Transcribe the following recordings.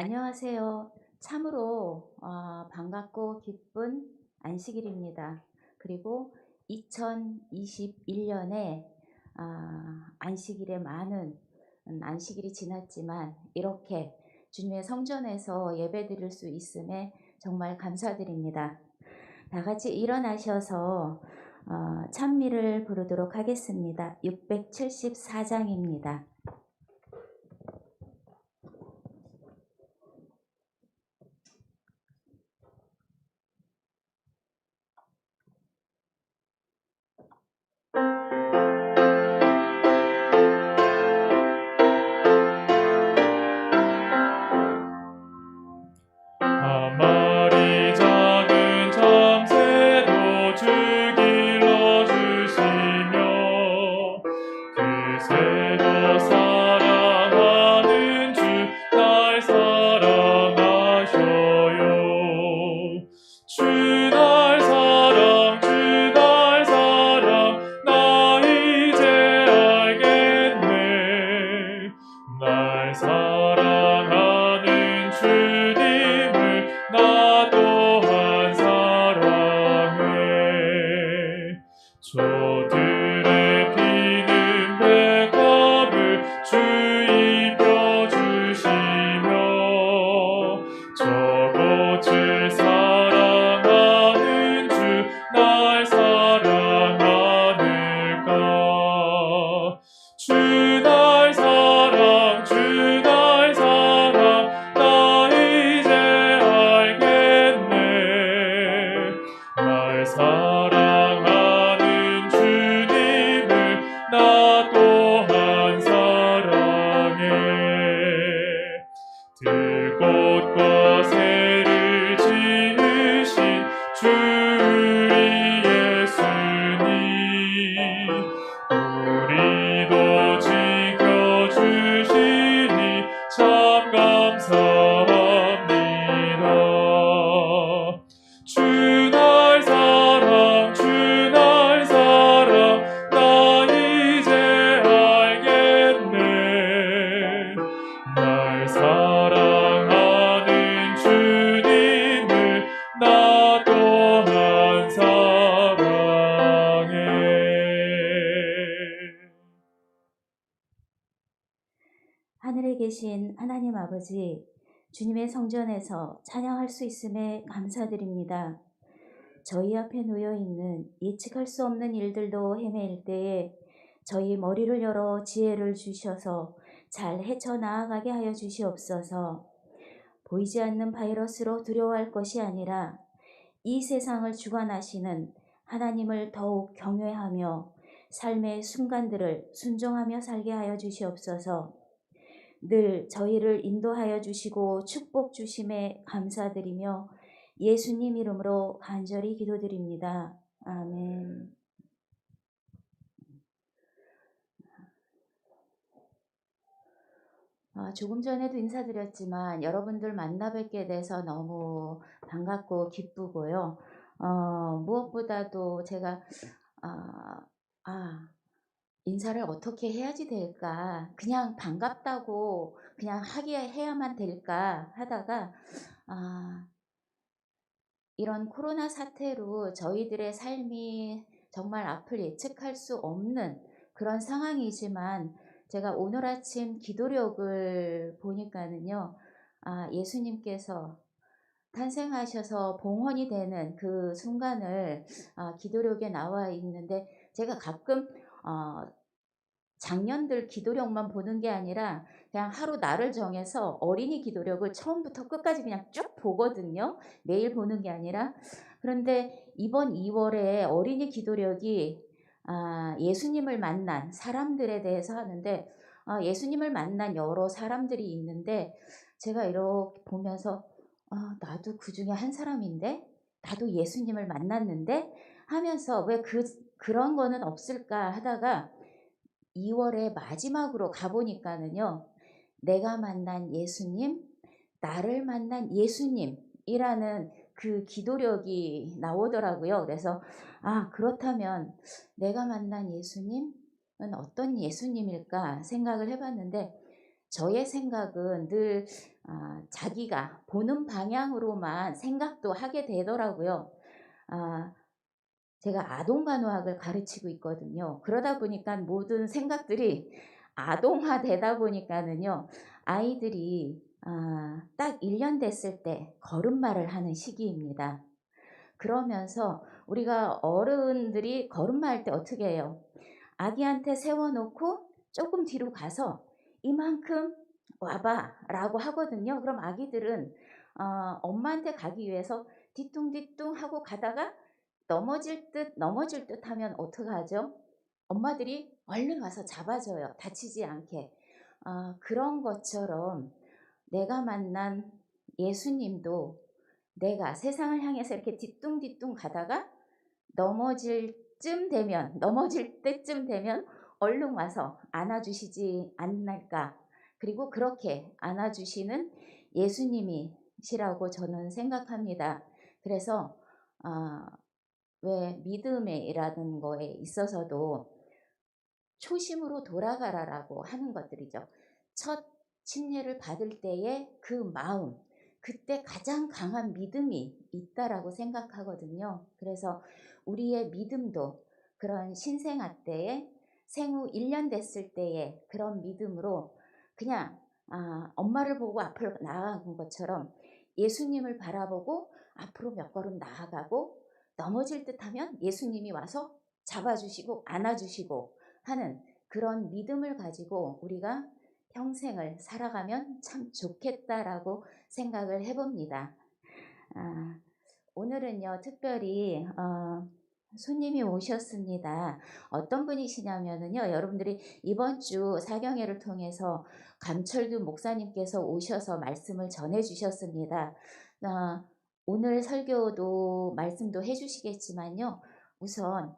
안녕하세요. 참으로 반갑고 기쁜 안식일입니다. 그리고 2021년에 안식일에 많은 안식일이 지났지만 이렇게 주님의 성전에서 예배드릴 수 있음에 정말 감사드립니다. 다 같이 일어나셔서 찬미를 부르도록 하겠습니다. 674장입니다. 아무리 작은 참새도 주 길러주시며 그 새도 사랑하는 주 날 사랑하셔요. 주 날 사랑, 주 날 사랑, 나 이제 알겠네. 날 사랑하는 주님을 나 또한 사랑해. 저들의 피는 백합을 주 입혀주시며 저 꽃을 사랑하는 주 날 사랑하늘까. 주 날 사랑, 주 날 사랑, 나 이제 알겠네. 날 사랑하는 주님을 나 또한 사랑해. 들꽃과 새를 지으신 주 우리 예수님, 우리도 지켜주시니 참 감사합니다. 주 날 사랑, 주 날 사랑, 나 이제 알겠네. 날 사랑하는 주님을 나 또한 사랑해. 하늘에 계신 하나님 아버지, 주님의 성전에서 찬양할 수 있음에 감사드립니다. 저희 앞에 놓여있는 예측할 수 없는 일들도 헤매일 때에 저희 머리를 열어 지혜를 주셔서 잘 헤쳐나아가게 하여 주시옵소서. 보이지 않는 바이러스로 두려워할 것이 아니라 이 세상을 주관하시는 하나님을 더욱 경외하며 삶의 순간들을 순종하며 살게 하여 주시옵소서. 늘 저희를 인도하여 주시고 축복 주심에 감사드리며 예수님 이름으로 간절히 기도드립니다. 아멘. 조금 전에도 인사드렸지만 여러분들 만나 뵙게 돼서 너무 반갑고 기쁘고요. 무엇보다도 제가 인사를 어떻게 해야지 될까? 그냥 반갑다고 그냥 해야만 될까 하다가 이런 코로나 사태로 저희들의 삶이 정말 앞을 예측할 수 없는 그런 상황이지만 제가 오늘 아침 기도력을 보니까는요, 예수님께서 탄생하셔서 봉헌이 되는 그 순간을 기도력에 나와 있는데 제가 가끔 작년들 기도력만 보는 게 아니라 그냥 하루 날을 정해서 어린이 기도력을 처음부터 끝까지 그냥 쭉 보거든요. 매일 보는 게 아니라. 그런데 이번 2월에 어린이 기도력이 예수님을 만난 사람들에 대해서 하는데 예수님을 만난 여러 사람들이 있는데 제가 이렇게 보면서 나도 그 중에 한 사람인데 나도 예수님을 만났는데 하면서 왜 그런 거는 없을까 하다가 2월에 마지막으로 가보니까는요, 내가 만난 예수님, 나를 만난 예수님이라는 그 기도력이 나오더라고요. 그래서 그렇다면 내가 만난 예수님은 어떤 예수님일까 생각을 해봤는데 저의 생각은 늘 자기가 보는 방향으로만 생각도 하게 되더라고요. 아, 제가 아동간호학을 가르치고 있거든요. 그러다 보니까 모든 생각들이 아동화되다 보니까는요, 아이들이 딱 1년 됐을 때 걸음마를 하는 시기입니다. 그러면서 우리가 어른들이 걸음마할 때 어떻게 해요? 아기한테 세워놓고 조금 뒤로 가서 이만큼 와봐 라고 하거든요. 그럼 아기들은 엄마한테 가기 위해서 뒤뚱뒤뚱 하고 가다가 넘어질 듯 하면 어떡하죠? 엄마들이 얼른 와서 잡아줘요. 다치지 않게. 그런 것처럼 내가 만난 예수님도 내가 세상을 향해서 이렇게 뒤뚱뒤뚱 가다가 넘어질 때쯤 되면 얼른 와서 안아주시지 않을까. 그리고 그렇게 안아주시는 예수님이시라고 저는 생각합니다. 그래서 왜 믿음이라는 거에 있어서도 초심으로 돌아가라라고 하는 것들이죠. 첫 침례를 받을 때의 그 마음, 그때 가장 강한 믿음이 있다라고 생각하거든요. 그래서 우리의 믿음도 그런 신생아 때에 생후 1년 됐을 때의 그런 믿음으로 그냥 엄마를 보고 앞으로 나아간 것처럼 예수님을 바라보고 앞으로 몇 걸음 나아가고 넘어질 듯하면 예수님이 와서 잡아주시고 안아주시고 하는 그런 믿음을 가지고 우리가 평생을 살아가면 참 좋겠다라고 생각을 해봅니다. 오늘은요 특별히 손님이 오셨습니다. 어떤 분이시냐면은요, 여러분들이 이번 주 사경회를 통해서 감철규 목사님께서 오셔서 말씀을 전해 주셨습니다. 오늘 설교도 말씀도 해주시겠지만요, 우선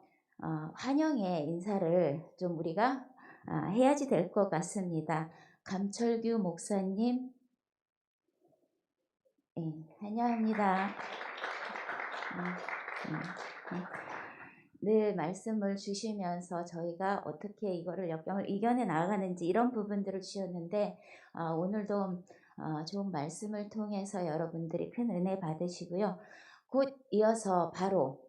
환영의 인사를 좀 우리가 해야지 될 것 같습니다. 감철규 목사님, 환영합니다. 늘 말씀을 주시면서 저희가 어떻게 이거를 역경을 이겨내 나아가는지 이런 부분들을 주셨는데 오늘도 좋은 말씀을 통해서 여러분들이 큰 은혜 받으시고요. 곧 이어서 바로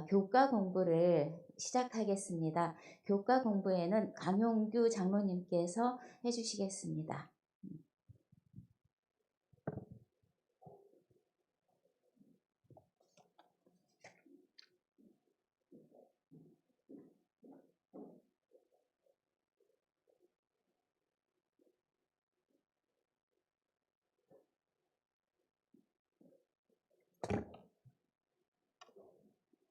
교과 공부를 시작하겠습니다. 교과 공부에는 강용규 장로님께서 해주시겠습니다.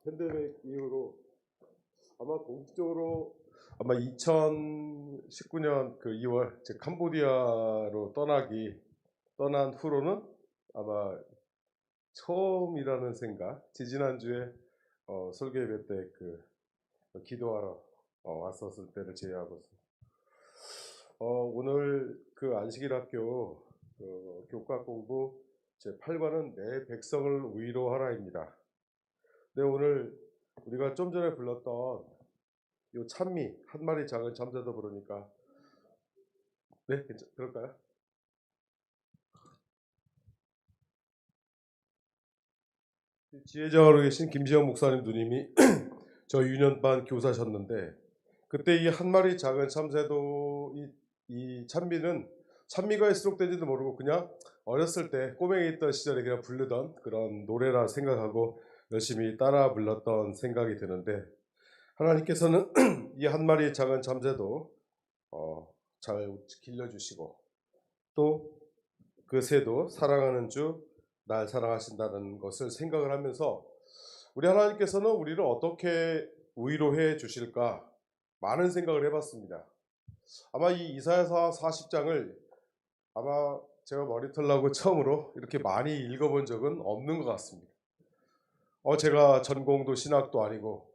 팬데믹 이후로 아마 공식적으로 아마 2019년 그 2월 제 캄보디아로 떠난 후로는 아마 처음이라는 생각. 지지난주에 설교 예배 때 그 기도하러 왔었을 때를 제외하고서 오늘 그 안식일 학교 교과 공부 제 8과는 내 백성을 위로하라입니다. 네, 오늘 우리가 좀 전에 불렀던 요 찬미 한 마리 작은 잠자도 부르니까 네, 그럴까요? 지혜자로 계신 김지영 목사님 누님이 저 유년반 교사셨는데 그때 이 한 마리 작은 참새도 이 찬미가 수록된지도 모르고 그냥 어렸을 때 꼬맹이 있던 시절에 그냥 부르던 그런 노래라 생각하고 열심히 따라 불렀던 생각이 드는데 하나님께서는 이 한 마리 작은 잠새도 잘 길러주시고 또 그 새도 사랑하는 주 날 사랑하신다는 것을 생각을 하면서 우리 하나님께서는 우리를 어떻게 위로해 주실까 많은 생각을 해봤습니다. 아마 이 이사야서 40장을 아마 제가 머리털 나고 처음으로 이렇게 많이 읽어본 적은 없는 것 같습니다. 제가 전공도 신학도 아니고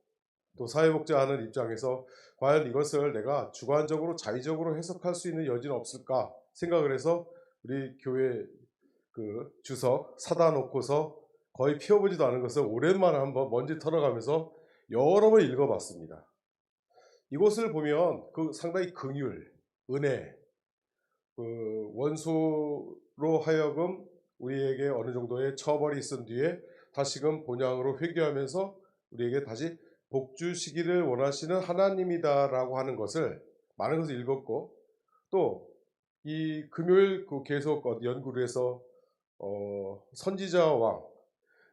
또 사회복지하는 입장에서 과연 이것을 내가 주관적으로 자의적으로 해석할 수 있는 여지는 없을까 생각을 해서 우리 교회 그 주석 사다 놓고서 거의 피워보지도 않은 것을 오랜만에 한번 먼지 털어가면서 여러 번 읽어봤습니다. 이곳을 보면 그 상당히 긍휼, 은혜, 그 원수로 하여금 우리에게 어느 정도의 처벌이 있은 뒤에 다시금 본향으로 회개하면서 우리에게 다시 복 주시기를 원하시는 하나님이다라고 하는 것을 많은 것을 읽었고, 또 이 금요일 그 계속 연구를 해서 선지자 왕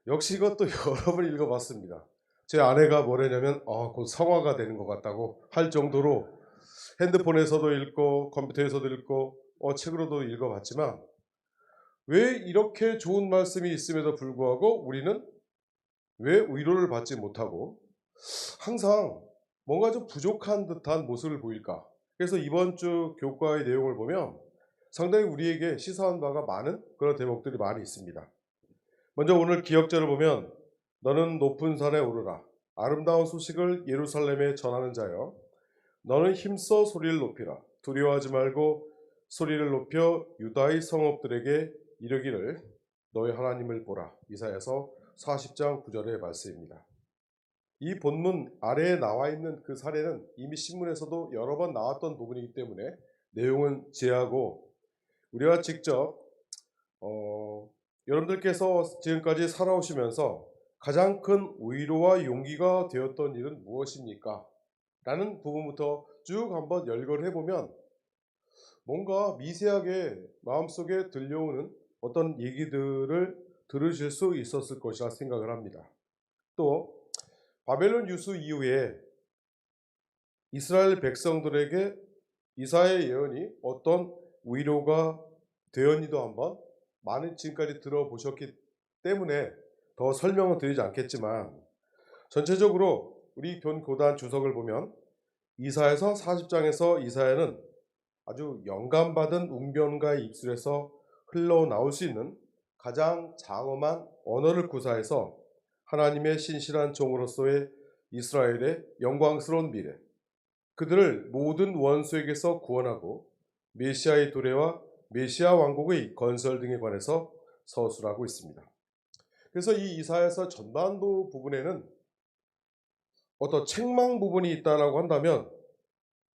역시 이것도 여러 번 읽어봤습니다. 제 아내가 뭐랬냐면 곧 성화가 되는 것 같다고 할 정도로 핸드폰에서도 읽고 컴퓨터에서도 읽고 책으로도 읽어봤지만, 왜 이렇게 좋은 말씀이 있음에도 불구하고 우리는 왜 위로를 받지 못하고 항상 뭔가 좀 부족한 듯한 모습을 보일까? 그래서 이번 주 교과의 내용을 보면 상당히 우리에게 시사한 바가 많은 그런 대목들이 많이 있습니다. 먼저 오늘 기역절을 보면 너는 높은 산에 오르라. 아름다운 소식을 예루살렘에 전하는 자여. 너는 힘써 소리를 높이라. 두려워하지 말고 소리를 높여 유다의 성읍들에게 이르기를 너의 하나님을 보라. 이사야서 40장 9절의 말씀입니다. 이 본문 아래에 나와 있는 그 사례는 이미 신문에서도 여러 번 나왔던 부분이기 때문에 내용은 제하고, 우리가 직접 여러분들께서 지금까지 살아오시면서 가장 큰 위로와 용기가 되었던 일은 무엇입니까? 라는 부분부터 쭉 한번 열거를 해보면 뭔가 미세하게 마음속에 들려오는 어떤 얘기들을 들으실 수 있었을 것이라 생각을 합니다. 또 바벨론 유수 이후에 이스라엘 백성들에게 이사야의 예언이 어떤 위로가 되었니도 한번 많은 지금까지 들어보셨기 때문에 더 설명은 드리지 않겠지만, 전체적으로 우리 변고단 주석을 보면 이사야서 40장에서 이사야는 아주 영감받은 웅변가의 입술에서 흘러나올 수 있는 가장 장엄한 언어를 구사해서 하나님의 신실한 종으로서의 이스라엘의 영광스러운 미래, 그들을 모든 원수에게서 구원하고 메시아의 도래와 메시아 왕국의 건설 등에 관해서 서술하고 있습니다. 그래서 이 이사야서 전반부 부분에는 어떤 책망 부분이 있다라고 한다면,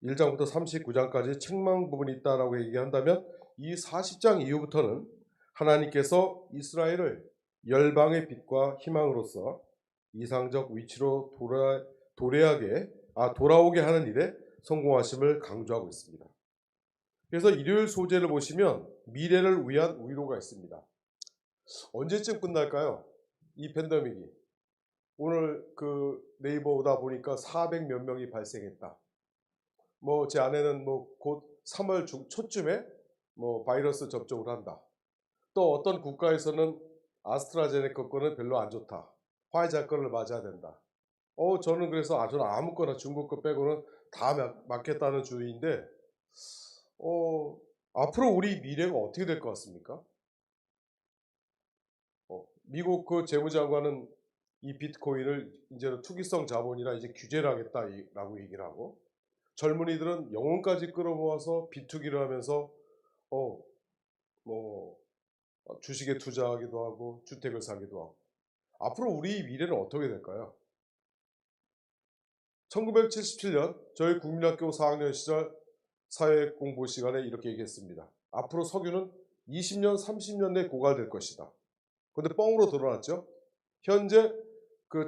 1장부터 39장까지 책망 부분이 있다라고 얘기한다면, 이 40장 이후부터는 하나님께서 이스라엘을 열방의 빛과 희망으로서 이상적 위치로 돌아오게 하는 일에 성공하심을 강조하고 있습니다. 그래서 일요일 소재를 보시면 미래를 위한 위로가 있습니다. 언제쯤 끝날까요? 이 팬데믹이. 오늘 그 네이버다 보니까 400몇 명이 발생했다. 제 아내는 곧 3월 초쯤에 바이러스 접종을 한다. 또 어떤 국가에서는 아스트라제네카 거는 별로 안 좋다. 화이자 거를 맞아야 된다. 저는 그래서 저는 아무거나 중국 거 빼고는 다 맞겠다는 주의인데, 앞으로 우리 미래가 어떻게 될 것 같습니까? 미국 그 재무장관은 이 비트코인을 이제는 투기성 자본이라 이제 규제를 하겠다라고 얘기를 하고, 젊은이들은 영혼까지 끌어모아서 비투기를 하면서 주식에 투자하기도 하고 주택을 사기도 하고. 앞으로 우리 미래는 어떻게 될까요? 1977년 저희 국민학교 4학년 시절 사회 공부 시간에 이렇게 얘기했습니다. 앞으로 석유는 20년, 30년 내에 고갈될 것이다. 근데 뻥으로 드러났죠. 현재 그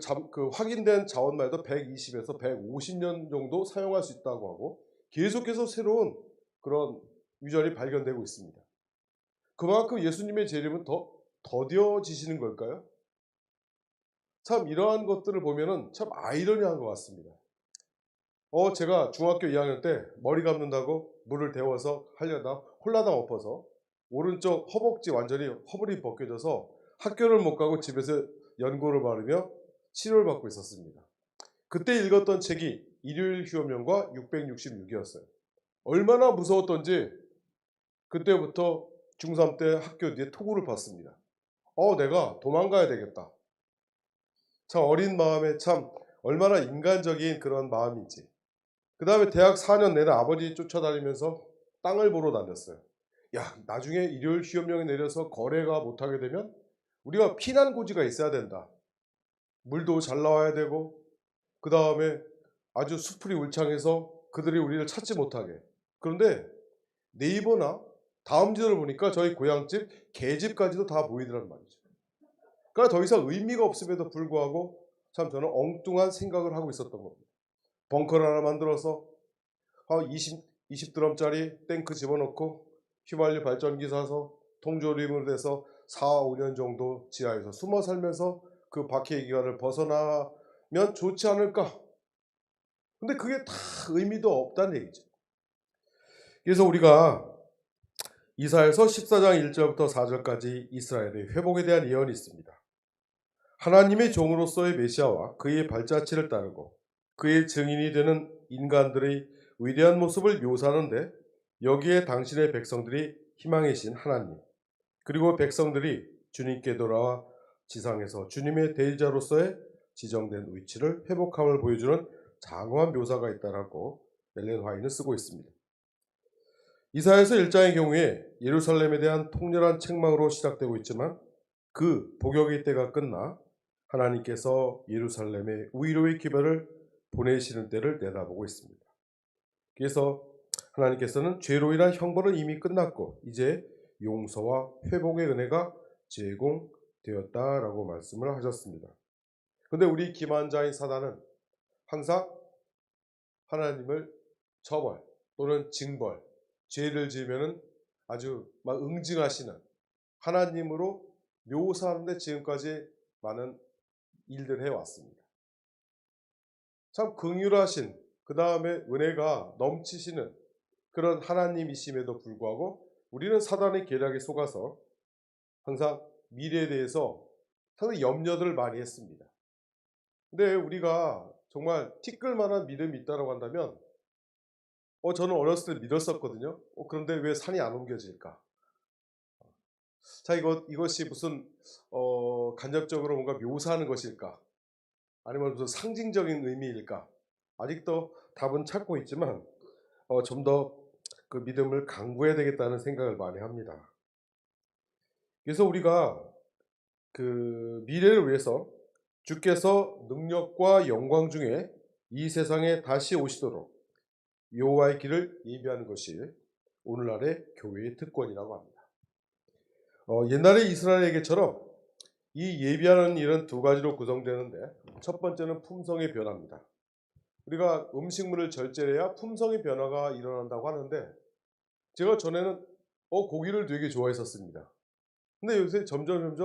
확인된 자원만 해도 120에서 150년 정도 사용할 수 있다고 하고, 계속해서 새로운 그런 유전이 발견되고 있습니다. 그만큼 예수님의 재림은 더 더뎌지시는 걸까요? 참 이러한 것들을 보면은 참 아이러니한 것 같습니다. 제가 중학교 2학년 때 머리 감는다고 물을 데워서 하려다 홀라당 엎어서 오른쪽 허벅지 완전히 허물이 벗겨져서 학교를 못 가고 집에서 연고를 바르며 치료를 받고 있었습니다. 그때 읽었던 책이 일요일 휴업령과 666이었어요. 얼마나 무서웠던지 그때부터 중3 때 학교 뒤에 토구를 봤습니다. 내가 도망가야 되겠다. 참 어린 마음에 참 얼마나 인간적인 그런 마음인지. 그 다음에 대학 4년 내내 아버지 쫓아다니면서 땅을 보러 다녔어요. 나중에 일요일 휴업령이 내려서 거래가 못하게 되면 우리가 피난고지가 있어야 된다. 물도 잘 나와야 되고, 그 다음에 아주 수풀이 울창해서 그들이 우리를 찾지 못하게. 그런데 네이버나 다음 지도를 보니까 저희 고향집 개집까지도 다 보이더란 말이죠. 그러니까 더 이상 의미가 없음에도 불구하고 참 저는 엉뚱한 생각을 하고 있었던 겁니다. 벙커를 하나 만들어서 한 20드럼짜리 탱크 집어넣고 휘발유 발전기 사서 통조림으로 돼서 4, 5년 정도 지하에서 숨어 살면서 그 박해 기간을 벗어나면 좋지 않을까. 근데 그게 다 의미도 없다는 얘기죠. 그래서 우리가 이사야서 14장 1절부터 4절까지 이스라엘의 회복에 대한 예언이 있습니다. 하나님의 종으로서의 메시아와 그의 발자취를 따르고 그의 증인이 되는 인간들의 위대한 모습을 묘사하는데 여기에 당신의 백성들이 희망이신 하나님 그리고 백성들이 주님께 돌아와 지상에서 주님의 대리자로서의 지정된 위치를 회복함을 보여주는 장엄한 묘사가 있다라고 엘렌 화이트는 쓰고 있습니다. 이사야서 1장의 경우에 예루살렘에 대한 통렬한 책망으로 시작되고 있지만 그 복역의 때가 끝나 하나님께서 예루살렘에 위로의 기별을 보내시는 때를 내다보고 있습니다. 그래서 하나님께서는 죄로 인한 형벌은 이미 끝났고 이제 용서와 회복의 은혜가 제공되었다라고 말씀을 하셨습니다. 그런데 우리 기만자인 사단은 항상 하나님을 처벌 또는 징벌, 죄를 지으면 아주 막 응징하시는 하나님으로 묘사하는데 지금까지 많은 일들을 해왔습니다. 참 긍휼하신 그 다음에 은혜가 넘치시는 그런 하나님이심에도 불구하고 우리는 사단의 계략에 속아서 항상 미래에 대해서 상당히 염려들을 많이 했습니다. 근데 우리가 정말 티끌만한 믿음이 있다고 한다면 저는 어렸을 때 믿었었거든요. 그런데 왜 산이 안 옮겨질까? 자, 이것이 무슨 간접적으로 뭔가 묘사하는 것일까? 아니면 무슨 상징적인 의미일까? 아직도 답은 찾고 있지만 좀 더 그 믿음을 강구해야 되겠다는 생각을 많이 합니다. 그래서 우리가 그 미래를 위해서 주께서 능력과 영광 중에 이 세상에 다시 오시도록 여호와의 길을 예비하는 것이 오늘날의 교회의 특권이라고 합니다. 옛날의 이스라엘에게처럼 이 예비하는 일은 두 가지로 구성되는데 첫 번째는 품성의 변화입니다. 우리가 음식물을 절제해야 품성의 변화가 일어난다고 하는데 제가 전에는 고기를 되게 좋아했었습니다. 근데 요새 점점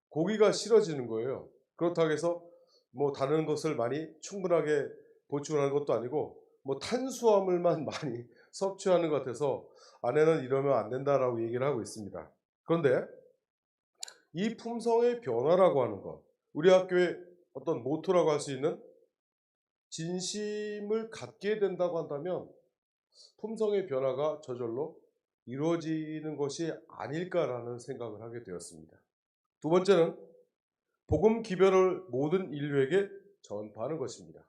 고기가 싫어지는 거예요. 그렇다고 해서 뭐 다른 것을 많이 충분하게 보충하는 것도 아니고 뭐 탄수화물만 많이 섭취하는 것 같아서 아내는 이러면 안 된다라고 얘기를 하고 있습니다. 그런데 이 품성의 변화라고 하는 것, 우리 학교의 어떤 모토라고 할 수 있는 진심을 갖게 된다고 한다면 품성의 변화가 저절로 이루어지는 것이 아닐까라는 생각을 하게 되었습니다. 두 번째는 복음 기별을 모든 인류에게 전파하는 것입니다.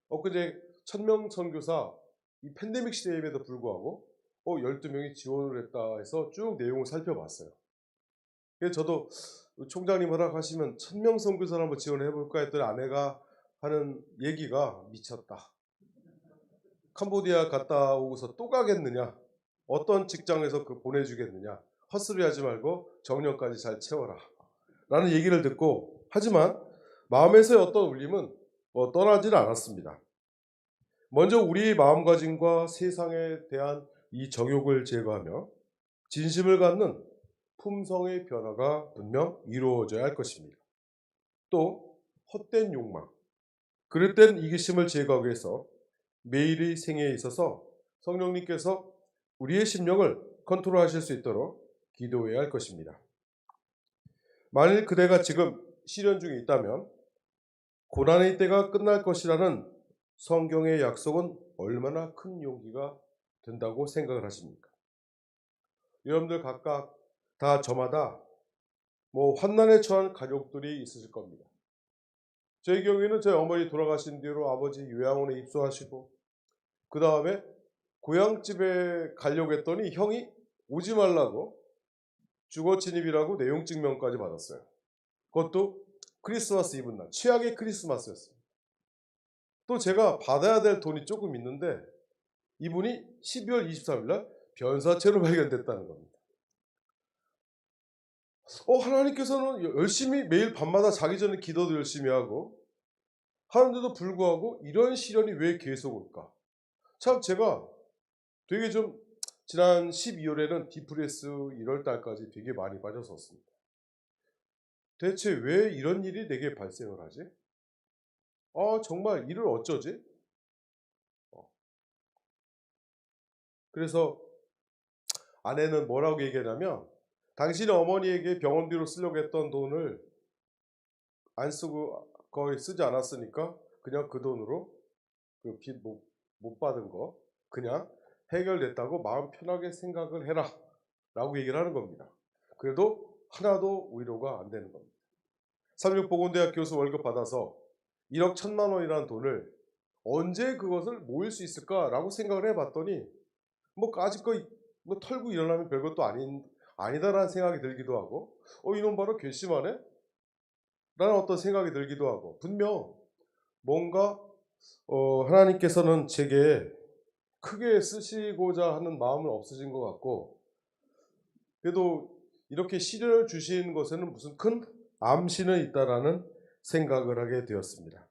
엊그제 1000명 선교사 이 팬데믹 시대임에도 불구하고 12명이 지원을 했다 해서 쭉 내용을 살펴봤어요. 그래서 저도 총장님 허락하시면 1000명 선교사를 한번 지원해볼까 했더니 아내가 하는 얘기가 미쳤다. 캄보디아 갔다 오고서 또 가겠느냐? 어떤 직장에서 그 보내주겠느냐? 헛소리 하지 말고 정년까지 잘 채워라. 라는 얘기를 듣고 하지만 마음에서의 어떤 울림은 떠나지는 않았습니다. 먼저 우리의 마음가짐과 세상에 대한 이 정욕을 제거하며 진심을 갖는 품성의 변화가 분명 이루어져야 할 것입니다. 또 헛된 욕망, 그릇된 이기심을 제거하기 위해서 매일의 생애에 있어서 성령님께서 우리의 심령을 컨트롤하실 수 있도록 기도해야 할 것입니다. 만일 그대가 지금 시련 중에 있다면 고난의 때가 끝날 것이라는 성경의 약속은 얼마나 큰 용기가 된다고 생각을 하십니까? 여러분들 각각 다 저마다 환난에 처한 가족들이 있으실 겁니다. 저희 경우에는 저희 어머니 돌아가신 뒤로 아버지 요양원에 입소하시고 그 다음에 고향집에 가려고 했더니 형이 오지 말라고 주거 침입이라고 내용증명까지 받았어요. 그것도 크리스마스 이브날, 최악의 크리스마스였어요. 또 제가 받아야 될 돈이 조금 있는데 이분이 12월 23일 날 변사체로 발견됐다는 겁니다. 하나님께서는 열심히 매일 밤마다 자기 전에 기도도 열심히 하고 하는데도 불구하고 이런 시련이 왜 계속 올까? 참 제가 되게 좀 지난 12월에는 디프레스 1월 달까지 되게 많이 빠졌었습니다. 대체 왜 이런 일이 내게 발생을 하지? 정말 이를 어쩌지? 그래서 아내는 뭐라고 얘기하냐면 당신이 어머니에게 병원비로 쓰려고 했던 돈을 안 쓰고 거의 쓰지 않았으니까 그냥 그 돈으로 그 빚 못 받은 거 그냥 해결됐다고 마음 편하게 생각을 해라 라고 얘기를 하는 겁니다. 그래도 하나도 위로가 안 되는 겁니다. 삼육보건대학 교수 월급 받아서 1억 1천만 원이라는 돈을 언제 그것을 모을 수 있을까라고 생각을 해봤더니 뭐 아직까지 뭐 털고 일어나면 별것도 아니다라는 생각이 들기도 하고 이놈 바로 괘씸하네? 라는 어떤 생각이 들기도 하고 분명 뭔가 하나님께서는 제게 크게 쓰시고자 하는 마음은 없으신 것 같고 그래도 이렇게 시련을 주신 것에는 무슨 큰 암시는 있다라는 생각을 하게 되었습니다.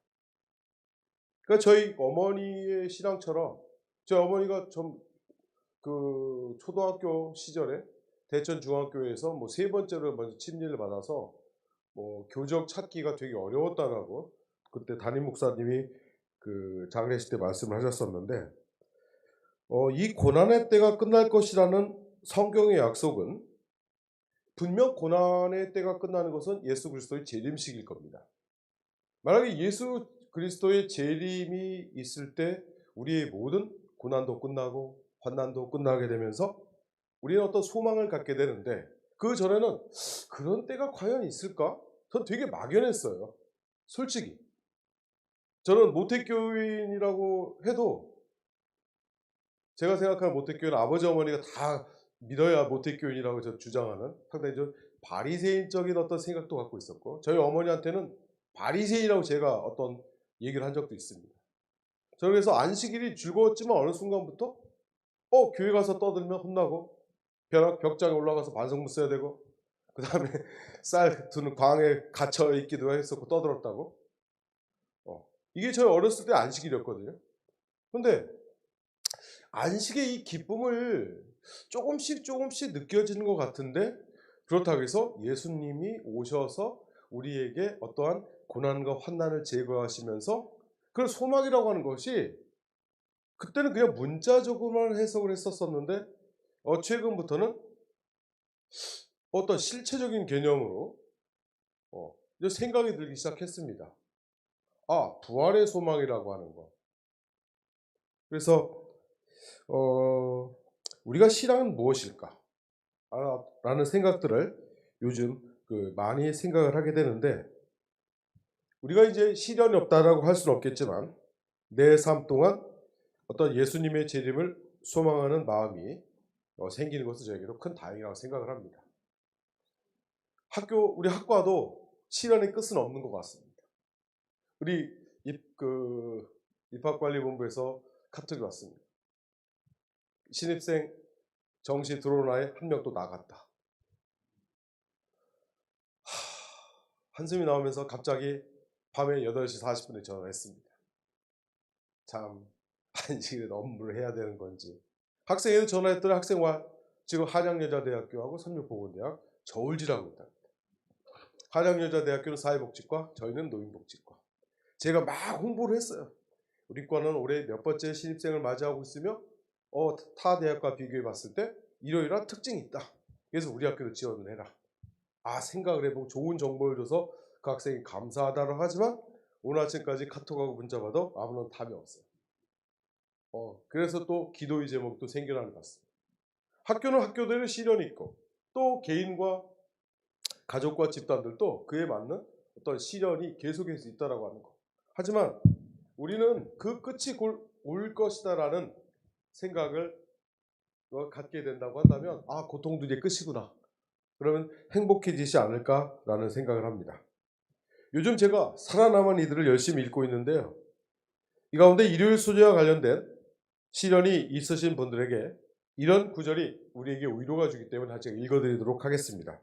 그러니까 저희 어머니의 신앙처럼 저희 어머니가 좀 그 초등학교 시절에 대천 중학교에서 뭐 3번째로 먼저 침례를 받아서 뭐 교적 찾기가 되게 어려웠다라고 그때 담임 목사님이 그 장례식 때 말씀을 하셨었는데 이 고난의 때가 끝날 것이라는 성경의 약속은 분명 고난의 때가 끝나는 것은 예수 그리스도의 재림식일 겁니다. 만약에 예수 그리스도의 재림이 있을 때 우리의 모든 고난도 끝나고 환난도 끝나게 되면서 우리는 어떤 소망을 갖게 되는데 그 전에는 그런 때가 과연 있을까? 전 되게 막연했어요. 솔직히. 저는 모태교인이라고 해도 제가 생각하는 모태교인은 아버지 어머니가 다 믿어야 모태교인이라고 저는 주장하는 상당히 좀 바리새인적인 어떤 생각도 갖고 있었고 저희 어머니한테는 바리새인이라고 제가 어떤 얘기를 한 적도 있습니다. 저는 그래서 안식일이 즐거웠지만 어느 순간부터 교회 가서 떠들면 혼나고 벽장에 올라가서 반성문 써야 되고 그 다음에 쌀 두는 광에 갇혀 있기도 했었고 떠들었다고. 이게 저희 어렸을 때 안식일이었거든요. 근데 안식의 이 기쁨을 조금씩 느껴지는 것 같은데 그렇다고 해서 예수님이 오셔서 우리에게 어떠한 고난과 환난을 제거하시면서 그걸 소망이라고 하는 것이 그때는 그냥 문자적으로만 해석을 했었었는데 최근부터는 어떤 실체적인 개념으로 이제 생각이 들기 시작했습니다. 부활의 소망이라고 하는 거. 그래서 우리가 신앙은 무엇일까? 라는 생각들을 요즘 많이 생각을 하게 되는데 우리가 이제 시련이 없다라고 할 수는 없겠지만 내 삶 동안 어떤 예수님의 재림을 소망하는 마음이 생기는 것은 저에게도 큰 다행이라고 생각을 합니다. 우리 학과도 시련의 끝은 없는 것 같습니다. 우리 입학관리본부에서 카톡이 왔습니다. 신입생 정시 들어온 아이 한 명 또 나갔다. 한숨이 나오면서 갑자기 밤에 8시 40분에 전화했습니다. 참 안식일에 업무를 해야 되는 건지. 학생에도 전화했더니 학생과 지금 한양여자대학교하고 삼육보건대학 저울질하고 있다. 한양여자대학교는 사회복지과, 저희는 노인복지과. 제가 막 홍보를 했어요. 우리 과는 올해 몇 번째 신입생을 맞이하고 있으며 타 대학과 비교해 봤을 때 이러이러한 특징이 있다. 그래서 우리 학교로 지원을 해라. 생각을 해보고 좋은 정보를 줘서 그 학생이 감사하다고 하지만 오늘 아침까지 카톡하고 문자 받아 아무런 답이 없어요. 그래서 또 기도의 제목도 생겨나는 것 같습니다. 학교는 학교대로 시련이 있고 또 개인과 가족과 집단들도 그에 맞는 어떤 시련이 계속해서 있다라고 하는 거. 하지만 우리는 그 끝이 올 것이다라는 생각을 갖게 된다고 한다면 고통도 이제 끝이구나. 그러면 행복해지지 않을까라는 생각을 합니다. 요즘 제가 살아남은 이들을 열심히 읽고 있는데요. 이 가운데 일요일 소재와 관련된 시련이 있으신 분들에게 이런 구절이 우리에게 위로가 주기 때문에 다시 읽어드리도록 하겠습니다.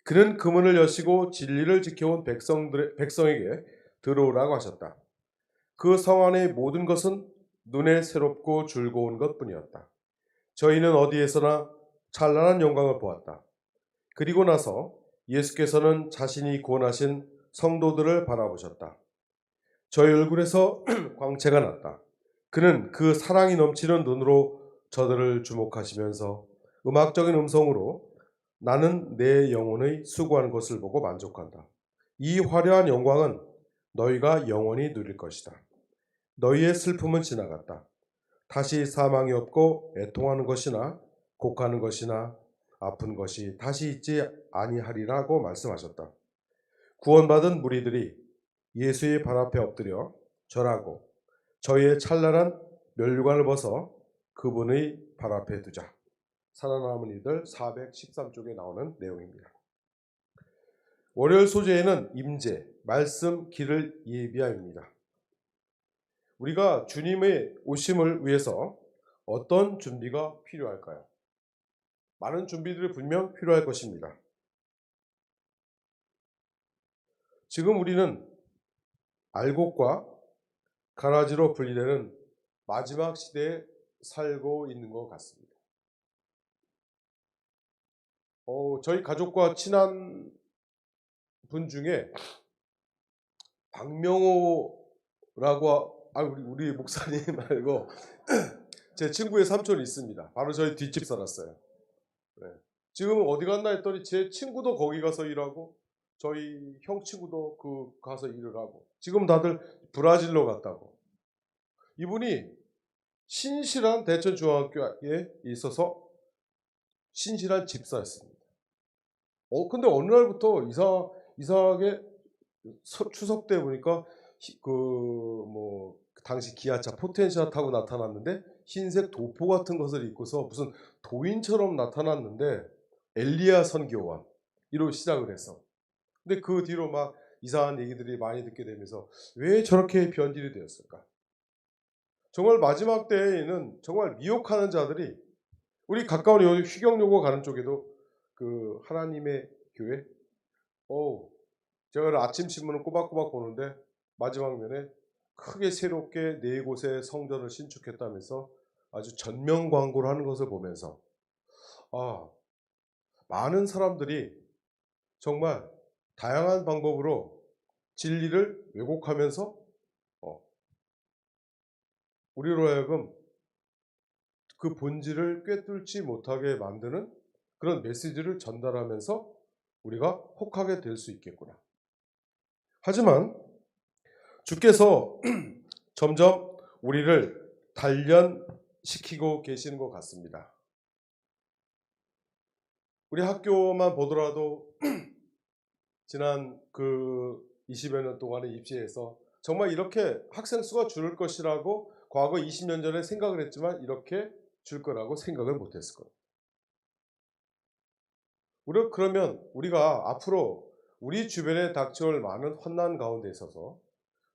그는 그 문을 여시고 진리를 지켜온 백성에게 들어오라고 하셨다. 그 성 안의 모든 것은 눈에 새롭고 즐거운 것뿐이었다. 저희는 어디에서나 찬란한 영광을 보았다. 그리고 나서 예수께서는 자신이 구원하신 성도들을 바라보셨다. 저희 얼굴에서 광채가 났다. 그는 그 사랑이 넘치는 눈으로 저들을 주목하시면서 음악적인 음성으로 나는 내 영혼의 수고하는 것을 보고 만족한다. 이 화려한 영광은 너희가 영원히 누릴 것이다. 너희의 슬픔은 지나갔다. 다시 사망이 없고 애통하는 것이나 곡하는 것이나 아픈 것이 다시 있지 아니하리라고 말씀하셨다. 구원받은 무리들이 예수의 발 앞에 엎드려 절하고 저희의 찬란한 면류관을 벗어 그분의 발 앞에 두자. 살아남은 이들 413쪽에 나오는 내용입니다. 월요일 소재에는 임재, 말씀, 길을 예비함입니다. 우리가 주님의 오심을 위해서 어떤 준비가 필요할까요? 많은 준비들이 분명 필요할 것입니다. 지금 우리는 알곡과 가라지로 분리되는 마지막 시대에 살고 있는 것 같습니다. 저희 가족과 친한 분 중에 박명호라고 우리 목사님 말고 제 친구의 삼촌이 있습니다. 바로 저희 뒷집 살았어요. 네. 지금은 어디 갔나 했더니 제 친구도 거기 가서 일하고 저희 형 친구도 가서 일을 하고 지금 다들 브라질로 갔다고. 이분이 신실한 대천중앙교회에 있어서 신실한 집사였습니다. 근데 어느 날부터 이상하게 추석 때 보니까 당시 기아차 포텐시아 타고 나타났는데 흰색 도포 같은 것을 입고서 무슨 도인처럼 나타났는데 엘리야 선교원 이로 시작을 했어. 근데 그 뒤로 막 이상한 얘기들이 많이 듣게 되면서 왜 저렇게 변질이 되었을까? 정말 마지막 때에는 정말 미혹하는 자들이 우리 가까운 휘경요고 가는 쪽에도 그 하나님의 교회 제가 아침 신문을 꼬박꼬박 보는데 마지막 면에 크게 새롭게 4곳의 성전을 신축했다면서 아주 전면 광고를 하는 것을 보면서 많은 사람들이 정말 다양한 방법으로 진리를 왜곡하면서 우리로 하여금 그 본질을 꿰뚫지 못하게 만드는 그런 메시지를 전달하면서 우리가 혹하게 될 수 있겠구나. 하지만 주께서 점점 우리를 단련시키고 계시는 것 같습니다. 우리 학교만 보더라도 지난 20여 년 동안의 입시에서 정말 이렇게 학생 수가 줄 것이라고 과거 20년 전에 생각을 했지만 이렇게 줄 거라고 생각을 못했을 거예요. 그러면 우리가 앞으로 우리 주변에 닥쳐올 많은 환난 가운데 있어서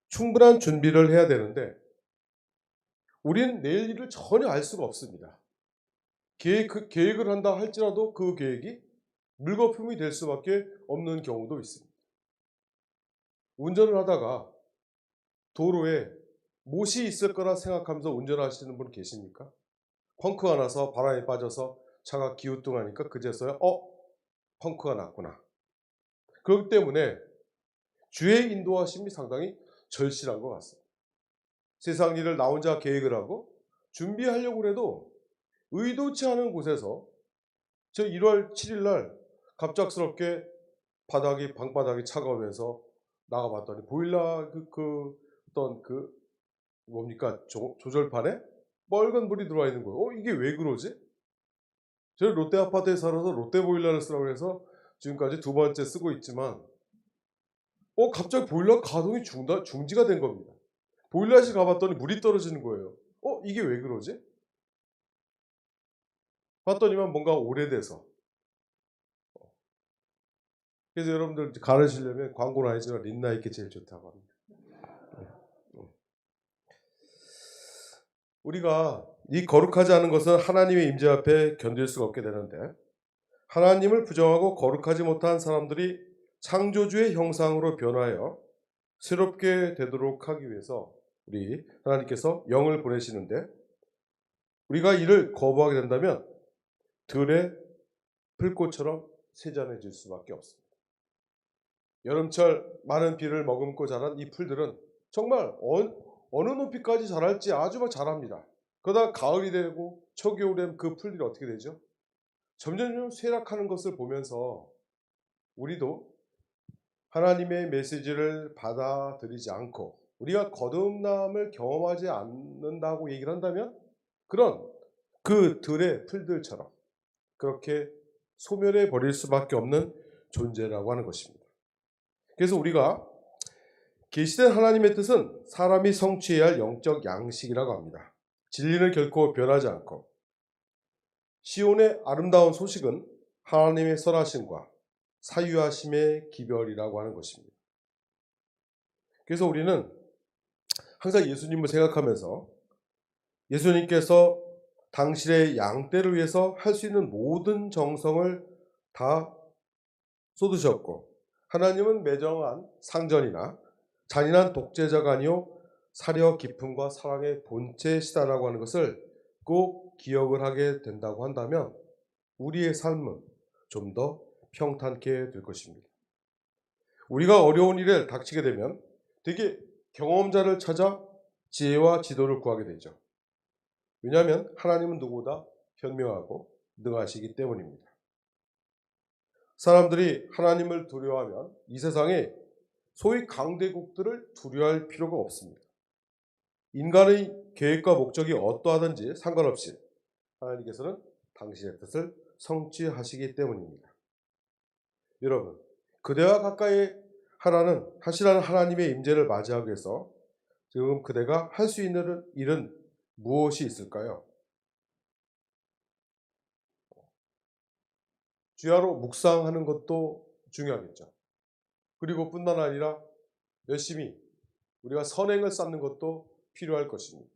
충분한 준비를 해야 되는데 우리는 내일 일을 전혀 알 수가 없습니다. 계획을 한다 할지라도 그 계획이 물거품이 될 수밖에 없는 경우도 있습니다. 운전을 하다가 도로에 못이 있을 거라 생각하면서 운전하시는 분 계십니까? 펑크가 나서 바람에 빠져서 차가 기우뚱하니까 그제서야 펑크가 났구나. 그렇기 때문에 주의 인도하심이 상당히 절실한 것 같습니다. 세상 일을 나 혼자 계획을 하고 준비하려고 해도 의도치 않은 곳에서 저 1월 7일 날 갑작스럽게 방바닥이 차가우면서 나가봤더니 보일러 조절판에 빨간 불이 들어와 있는 거예요. 이게 왜 그러지? 저희 롯데 아파트에 살아서 롯데 보일러를 쓰라고 해서 지금까지 2번째 쓰고 있지만 갑자기 보일러 가동이 중지가 된 겁니다. 보일러실 가봤더니 물이 떨어지는 거예요. 이게 왜 그러지? 봤더니만 뭔가 오래돼서. 그래서 여러분들 가르치려면 광고는 아니지만 린나이키 제일 좋다고 합니다. 우리가 이 거룩하지 않은 것은 하나님의 임재 앞에 견딜 수가 없게 되는데, 하나님을 부정하고 거룩하지 못한 사람들이 창조주의 형상으로 변하여 새롭게 되도록 하기 위해서 우리 하나님께서 영을 보내시는데, 우리가 이를 거부하게 된다면 들의 풀꽃처럼 세잔해질 수밖에 없습니다. 여름철 많은 비를 머금고 자란 이 풀들은 정말 어느 높이까지 자랄지 아주 막 자랍니다. 그러다 가을이 되고 초겨울이 되면 그 풀들이 어떻게 되죠? 점점 쇠락하는 것을 보면서 우리도 하나님의 메시지를 받아들이지 않고 우리가 거듭남을 경험하지 않는다고 얘기를 한다면, 그런 그 들의 풀들처럼 그렇게 소멸해 버릴 수밖에 없는 존재라고 하는 것입니다. 그래서 우리가 계시된 하나님의 뜻은 사람이 성취해야 할 영적 양식이라고 합니다. 진리는 결코 변하지 않고, 시온의 아름다운 소식은 하나님의 선하심과 사유하심의 기별이라고 하는 것입니다. 그래서 우리는 항상 예수님을 생각하면서 예수님께서 당신의 양떼를 위해서 할 수 있는 모든 정성을 다 쏟으셨고, 하나님은 매정한 상전이나 잔인한 독재자가 아니요 사려 깊음과 사랑의 본체시다라고 하는 것을 꼭 기억을 하게 된다고 한다면 우리의 삶은 좀 더 평탄케 될 것입니다. 우리가 어려운 일에 닥치게 되면 되게 경험자를 찾아 지혜와 지도를 구하게 되죠. 왜냐하면 하나님은 누구보다 현명하고 능하시기 때문입니다. 사람들이 하나님을 두려워하면 이 세상에 소위 강대국들을 두려워할 필요가 없습니다. 인간의 계획과 목적이 어떠하든지 상관없이 하나님께서는 당신의 뜻을 성취하시기 때문입니다. 여러분, 그대와 가까이 하시라는 하나님의 임재를 맞이하기 위해서 지금 그대가 할 수 있는 일은 무엇이 있을까요? 주야로 묵상하는 것도 중요하겠죠. 그리고 뿐만 아니라 열심히 우리가 선행을 쌓는 것도 필요할 것입니다.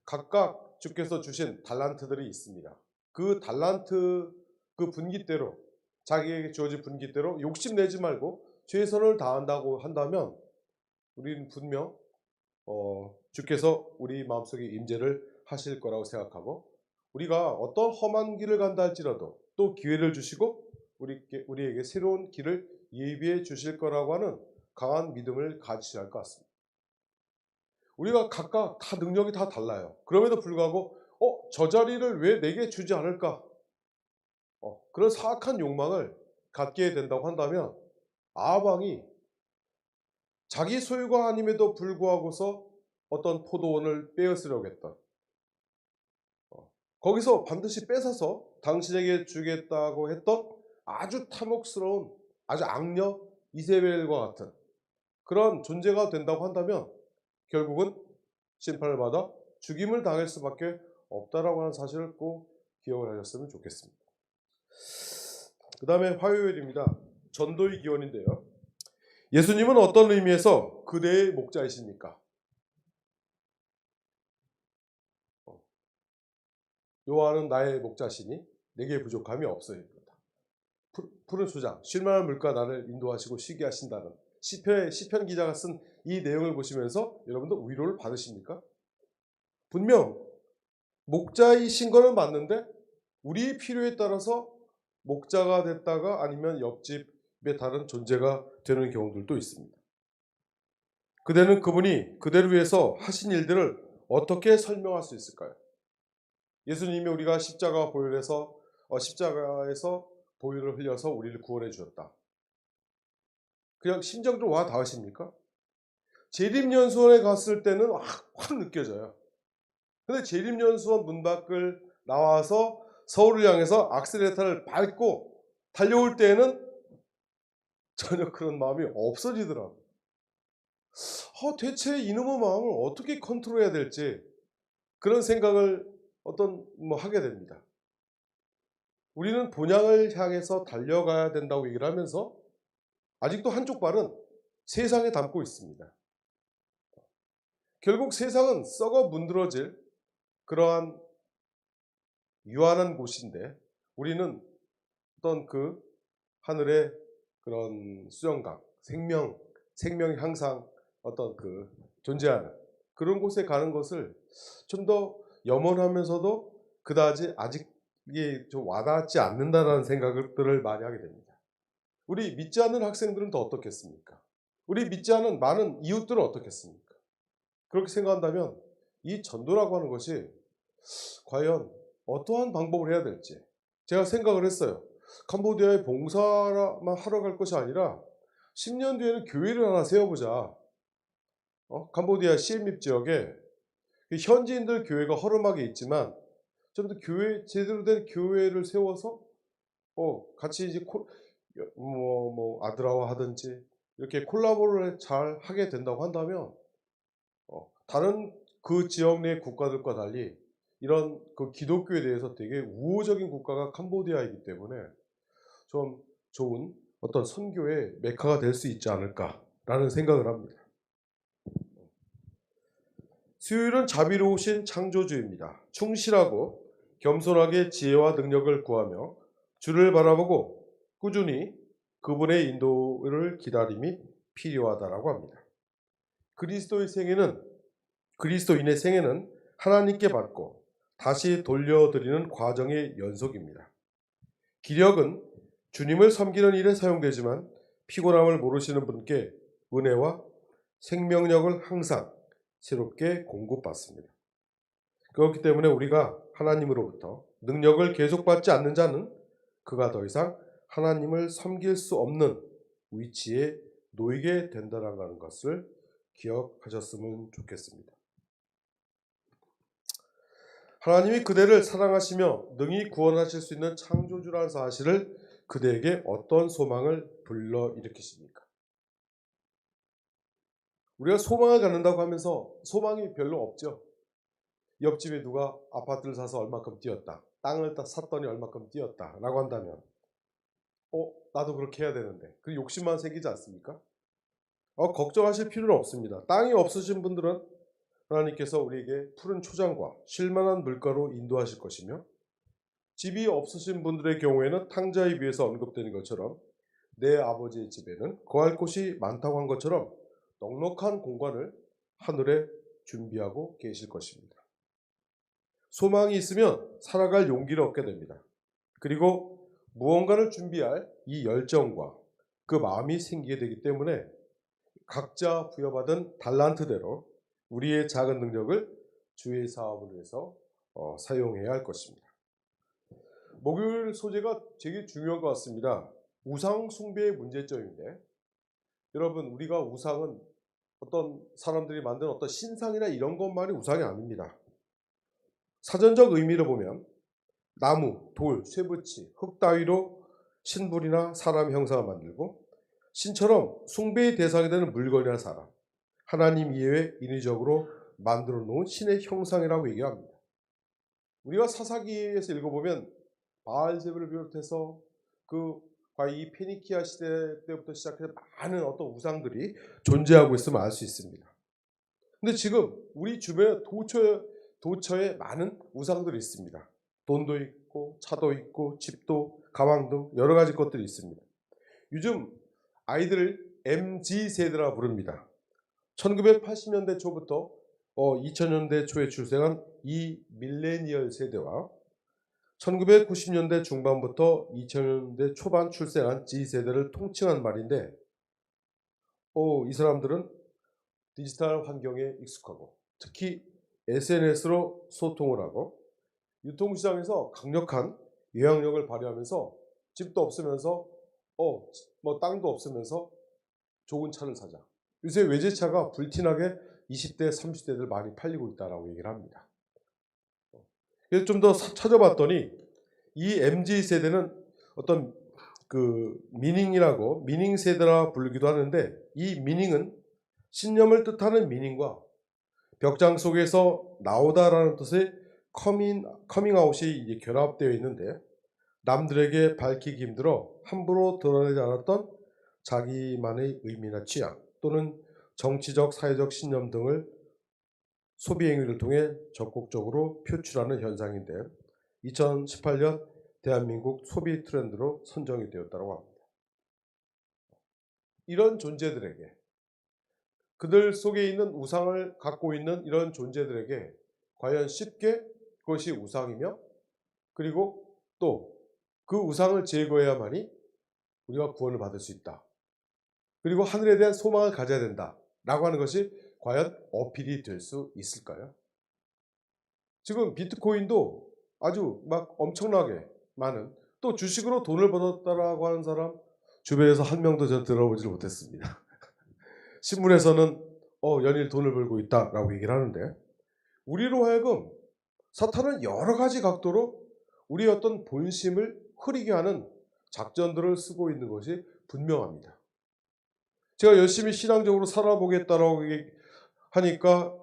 각각 주께서 주신 달란트들이 있습니다. 그 달란트, 그 분기대로, 자기에게 주어진 분기대로 욕심내지 말고 최선을 다한다고 한다면 우리는 분명 주께서 우리 마음속에 임재를 하실 거라고 생각하고, 우리가 어떤 험한 길을 간다 할지라도 또 기회를 주시고 우리에게 새로운 길을 예비해 주실 거라고 하는 강한 믿음을 가지셔야 할 것 같습니다. 우리가 각각 다 능력이 다 달라요. 그럼에도 불구하고 저 자리를 왜 내게 주지 않을까? 그런 사악한 욕망을 갖게 된다고 한다면 아방이 자기 소유가 아님에도 불구하고서 어떤 포도원을 빼앗으려고 했던, 거기서 반드시 뺏어서 당신에게 주겠다고 했던 아주 탐욕스러운 아주 악녀 이세벨과 같은 그런 존재가 된다고 한다면 결국은 심판을 받아 죽임을 당할 수밖에 없다라고 하는 사실을 꼭 기억을 하셨으면 좋겠습니다. 그 다음에 화요일입니다. 전도의 기원인데요. 예수님은 어떤 의미에서 그대의 목자이십니까? 여호와는 나의 목자시니 내게 부족함이 없어요입니다. 푸른 수장, 쉴만한 물가 나를 인도하시고 쉬게 하신다는 시편 기자가 쓴 이 내용을 보시면서 여러분도 위로를 받으십니까? 분명 목자이신 거는 맞는데 우리 필요에 따라서 목자가 됐다가 아니면 옆집의 다른 존재가 되는 경우들도 있습니다. 그대는 그분이 그대를 위해서 하신 일들을 어떻게 설명할 수 있을까요? 예수님이 우리가 십자가에서 보혈을 흘려서 우리를 구원해 주셨다. 그냥 심정적으로 와 닿으십니까? 재림연수원에 갔을 때는 확 느껴져요. 근데 재림연수원 문 밖을 나와서 서울을 향해서 악셀레터를 밟고 달려올 때에는 전혀 그런 마음이 없어지더라고요. 대체 이놈의 마음을 어떻게 컨트롤해야 될지 그런 생각을 하게 됩니다. 우리는 본향을 향해서 달려가야 된다고 얘기를 하면서 아직도 한쪽 발은 세상에 담고 있습니다. 결국 세상은 썩어 문드러질 그러한 유한한 곳인데 우리는 어떤 그 하늘의 그런 수정각, 생명이 항상 어떤 그 존재하는 그런 곳에 가는 것을 좀 더 염원하면서도 그다지 아직 이게 좀 와닿지 않는다라는 생각들을 많이 하게 됩니다. 우리 믿지 않는 학생들은 더 어떻겠습니까? 우리 믿지 않은 많은 이웃들은 어떻겠습니까? 그렇게 생각한다면 이 전도라고 하는 것이 과연 어떠한 방법을 해야 될지 제가 생각을 했어요. 캄보디아에 봉사만 하러 갈 것이 아니라 10년 뒤에는 교회를 하나 세워보자. 캄보디아 시엠립 지역에 현지인들 교회가 허름하게 있지만 좀 더 제대로 된 교회를 세워서 같이 이제 아드라와 하든지 이렇게 콜라보를 잘 하게 된다고 한다면 다른 그 지역 내 국가들과 달리 이런 그 기독교에 대해서 되게 우호적인 국가가 캄보디아이기 때문에 좀 좋은 어떤 선교의 메카가 될 수 있지 않을까라는 생각을 합니다. 수요일은 자비로우신 창조주입니다. 충실하고 겸손하게 지혜와 능력을 구하며 주를 바라보고 꾸준히 그분의 인도를 기다림이 필요하다라고 합니다. 그리스도인의 생애는 하나님께 받고 다시 돌려드리는 과정의 연속입니다. 기력은 주님을 섬기는 일에 사용되지만 피곤함을 모르시는 분께 은혜와 생명력을 항상 새롭게 공급받습니다. 그렇기 때문에 우리가 하나님으로부터 능력을 계속 받지 않는 자는 그가 더 이상 하나님을 섬길 수 없는 위치에 놓이게 된다는 것을 기억하셨으면 좋겠습니다. 하나님이 그대를 사랑하시며 능히 구원하실 수 있는 창조주라는 사실을 그대에게 어떤 소망을 불러일으키십니까? 우리가 소망을 갖는다고 하면서 소망이 별로 없죠. 옆집에 누가 아파트를 사서 얼마큼 뛰었다. 땅을 샀더니 얼마큼 뛰었다. 라고 한다면 나도 그렇게 해야 되는데. 그 욕심만 생기지 않습니까? 걱정하실 필요는 없습니다. 땅이 없으신 분들은 하나님께서 우리에게 푸른 초장과 쉴만한 물가로 인도하실 것이며 집이 없으신 분들의 경우에는 탕자에 비해서 언급되는 것처럼 내 아버지의 집에는 거할 곳이 많다고 한 것처럼 넉넉한 공간을 하늘에 준비하고 계실 것입니다. 소망이 있으면 살아갈 용기를 얻게 됩니다. 그리고 무언가를 준비할 이 열정과 그 마음이 생기게 되기 때문에 각자 부여받은 달란트대로 우리의 작은 능력을 주의 사업을 위해서 사용해야 할 것입니다. 목요일 소재가 되게 중요한 것 같습니다. 우상 숭배의 문제점인데 여러분 우리가 우상은 어떤 사람들이 만든 어떤 신상이나 이런 것만이 우상이 아닙니다. 사전적 의미를 보면 나무, 돌, 쇠붙이, 흙 따위로 신불이나 사람 형상을 만들고 신처럼 숭배의 대상이 되는 물건이나 사람, 하나님 이외에 인위적으로 만들어 놓은 신의 형상이라고 얘기합니다. 우리가 사사기에서 읽어보면 바알제불을 비롯해서 이 페니키아 시대 때부터 시작해서 많은 어떤 우상들이 존재하고 있음을 알 수 있습니다. 근데 지금 우리 주변에 도처에 많은 우상들이 있습니다. 돈도 있고 차도 있고 집도 가방 등 여러 가지 것들이 있습니다. 요즘 아이들을 MZ세대라 부릅니다. 1980년대 초부터 2000년대 초에 출생한 이 밀레니얼 세대와 1990년대 중반부터 2000년대 초반 출생한 G세대를 통칭한 말인데 이 사람들은 디지털 환경에 익숙하고 특히 SNS로 소통을 하고 유통시장에서 강력한 영향력을 발휘하면서 집도 없으면서 땅도 없으면서 좋은 차를 사자. 요새 외제차가 불티나게 20대, 30대들 많이 팔리고 있다라고 얘기를 합니다. 그래서 좀 더 찾아봤더니 이 MZ세대는 어떤 미닝 세대라 부르기도 하는데 이 미닝은 신념을 뜻하는 미닝과 벽장 속에서 나오다라는 뜻의 커밍아웃이 이제 결합되어 있는데 남들에게 밝히기 힘들어 함부로 드러내지 않았던 자기만의 의미나 취향 또는 정치적, 사회적 신념 등을 소비 행위를 통해 적극적으로 표출하는 현상인데 2018년 대한민국 소비 트렌드로 선정이 되었다고 합니다. 이런 존재들에게 그들 속에 있는 우상을 갖고 있는 이런 존재들에게 과연 쉽게 그것이 우상이며 그리고 또 그 우상을 제거해야만이 우리가 구원을 받을 수 있다. 그리고 하늘에 대한 소망을 가져야 된다. 라고 하는 것이 과연 어필이 될 수 있을까요? 지금 비트코인도 아주 막 엄청나게 많은 또 주식으로 돈을 벌었다라고 하는 사람 주변에서 한 명도 전 들어보질 못했습니다. 신문에서는 연일 돈을 벌고 있다라고 얘기를 하는데 우리로 하여금 사탄은 여러 가지 각도로 우리의 어떤 본심을 흐리게 하는 작전들을 쓰고 있는 것이 분명합니다. 제가 열심히 신앙적으로 살아보겠다라고 하니까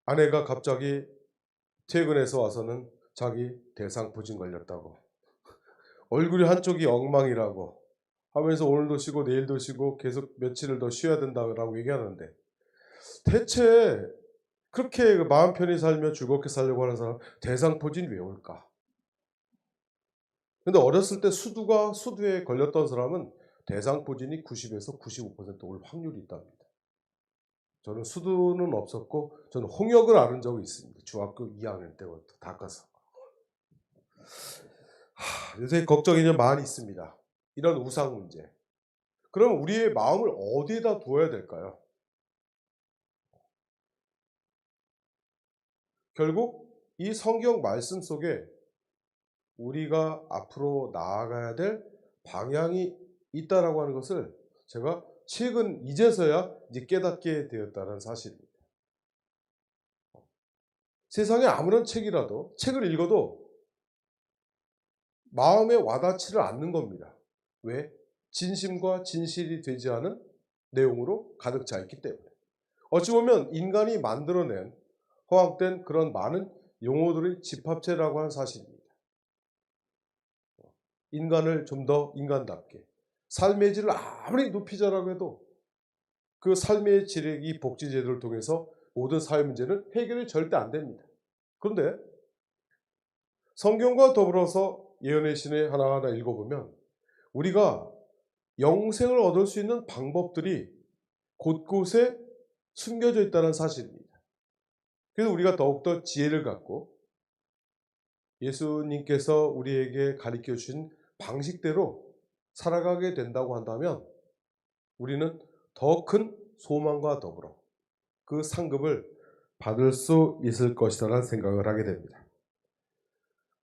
아내가 갑자기 퇴근해서 와서는 자기 대상포진 걸렸다고 얼굴이 한쪽이 엉망이라고 하면서 오늘도 쉬고 내일도 쉬고 계속 며칠을 더 쉬어야 된다고 얘기하는데 대체 그렇게 마음 편히 살며 즐겁게 살려고 하는 사람 대상포진 왜 올까? 근데 어렸을 때 수두에 걸렸던 사람은 대상포진이 90에서 95% 올 확률이 있답니다. 저는 수두는 없었고 저는 홍역을 앓은 적이 있습니다. 중학교 2학년 때부터 닦아서. 요새 걱정이 좀 많이 있습니다. 이런 우상 문제. 그럼 우리의 마음을 어디에다 두어야 될까요? 결국 이 성경 말씀 속에 우리가 앞으로 나아가야 될 방향이 있다라고 하는 것을 제가 최근 이제서야 이제 깨닫게 되었다는 사실입니다. 세상에 아무런 책을 읽어도 마음에 와닿지를 않는 겁니다. 왜? 진심과 진실이 되지 않은 내용으로 가득 차 있기 때문에. 어찌 보면 인간이 만들어낸 허황된 그런 많은 용어들의 집합체라고 하는 사실입니다. 인간을 좀 더 인간답게 삶의 질을 아무리 높이자라고 해도 그 삶의 질의 이 복지제도를 통해서 모든 사회 문제는 해결이 절대 안 됩니다. 그런데 성경과 더불어서 예언의 신을 하나하나 읽어보면 우리가 영생을 얻을 수 있는 방법들이 곳곳에 숨겨져 있다는 사실입니다. 그래서 우리가 더욱더 지혜를 갖고 예수님께서 우리에게 가르쳐 주신 방식대로 살아가게 된다고 한다면 우리는 더 큰 소망과 더불어 그 상급을 받을 수 있을 것이라는 생각을 하게 됩니다.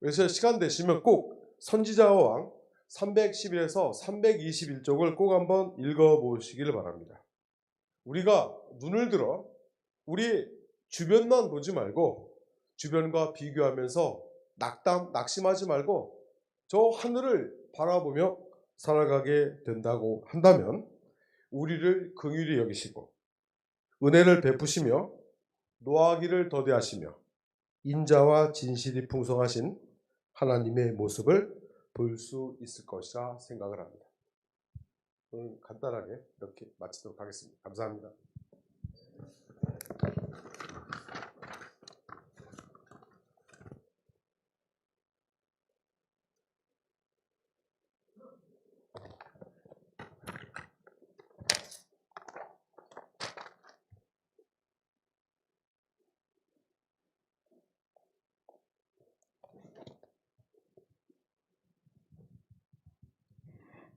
그래서 시간 되시면 꼭 선지자와 왕 311에서 321쪽을 꼭 한번 읽어보시기를 바랍니다. 우리가 눈을 들어 우리 주변만 보지 말고 주변과 비교하면서 낙심하지 말고 저 하늘을 바라보며 살아가게 된다고 한다면 우리를 긍휼히 여기시고 은혜를 베푸시며 노하기를 더디하시며 인자와 진실이 풍성하신 하나님의 모습을 볼 수 있을 것이라 생각을 합니다. 오늘 간단하게 이렇게 마치도록 하겠습니다. 감사합니다.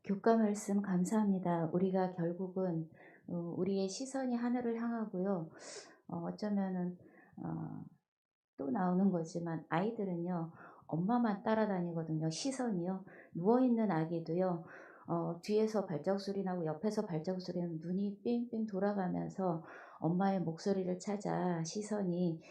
교과 말씀 감사합니다. 우리가 결국은 우리의 시선이 하늘을 향하고요. 어쩌면은 또 나오는 거지만 아이들은요. 엄마만 따라다니거든요. 시선이요. 누워있는 아기도요. 뒤에서 발작 소리 나고 옆에서 발작 소리 나면 눈이 삥삥 돌아가면서 엄마의 목소리를 찾아 시선이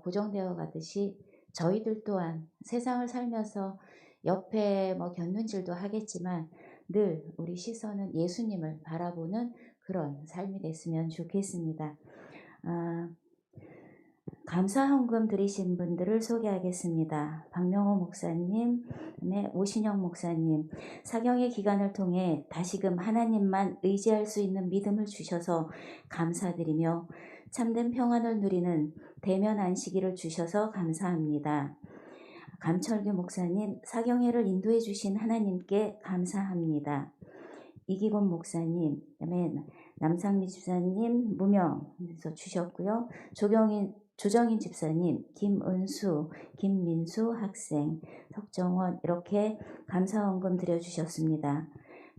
고정되어 가듯이 저희들 또한 세상을 살면서 옆에 견눈질도 하겠지만 늘 우리 시선은 예수님을 바라보는 그런 삶이 됐으면 좋겠습니다. 감사 헌금 드리신 분들을 소개하겠습니다. 박명호 목사님, 그다음에 오신영 목사님, 사경의 기간을 통해 다시금 하나님만 의지할 수 있는 믿음을 주셔서 감사드리며 참된 평안을 누리는 대면 안식일을 주셔서 감사합니다. 감철규 목사님, 사경회를 인도해 주신 하나님께 감사합니다. 이기곤 목사님, 그다음에 남상미 집사님 무명에서 주셨고요. 조정인 집사님, 김은수, 김민수 학생, 석정원 이렇게 감사헌금 드려주셨습니다.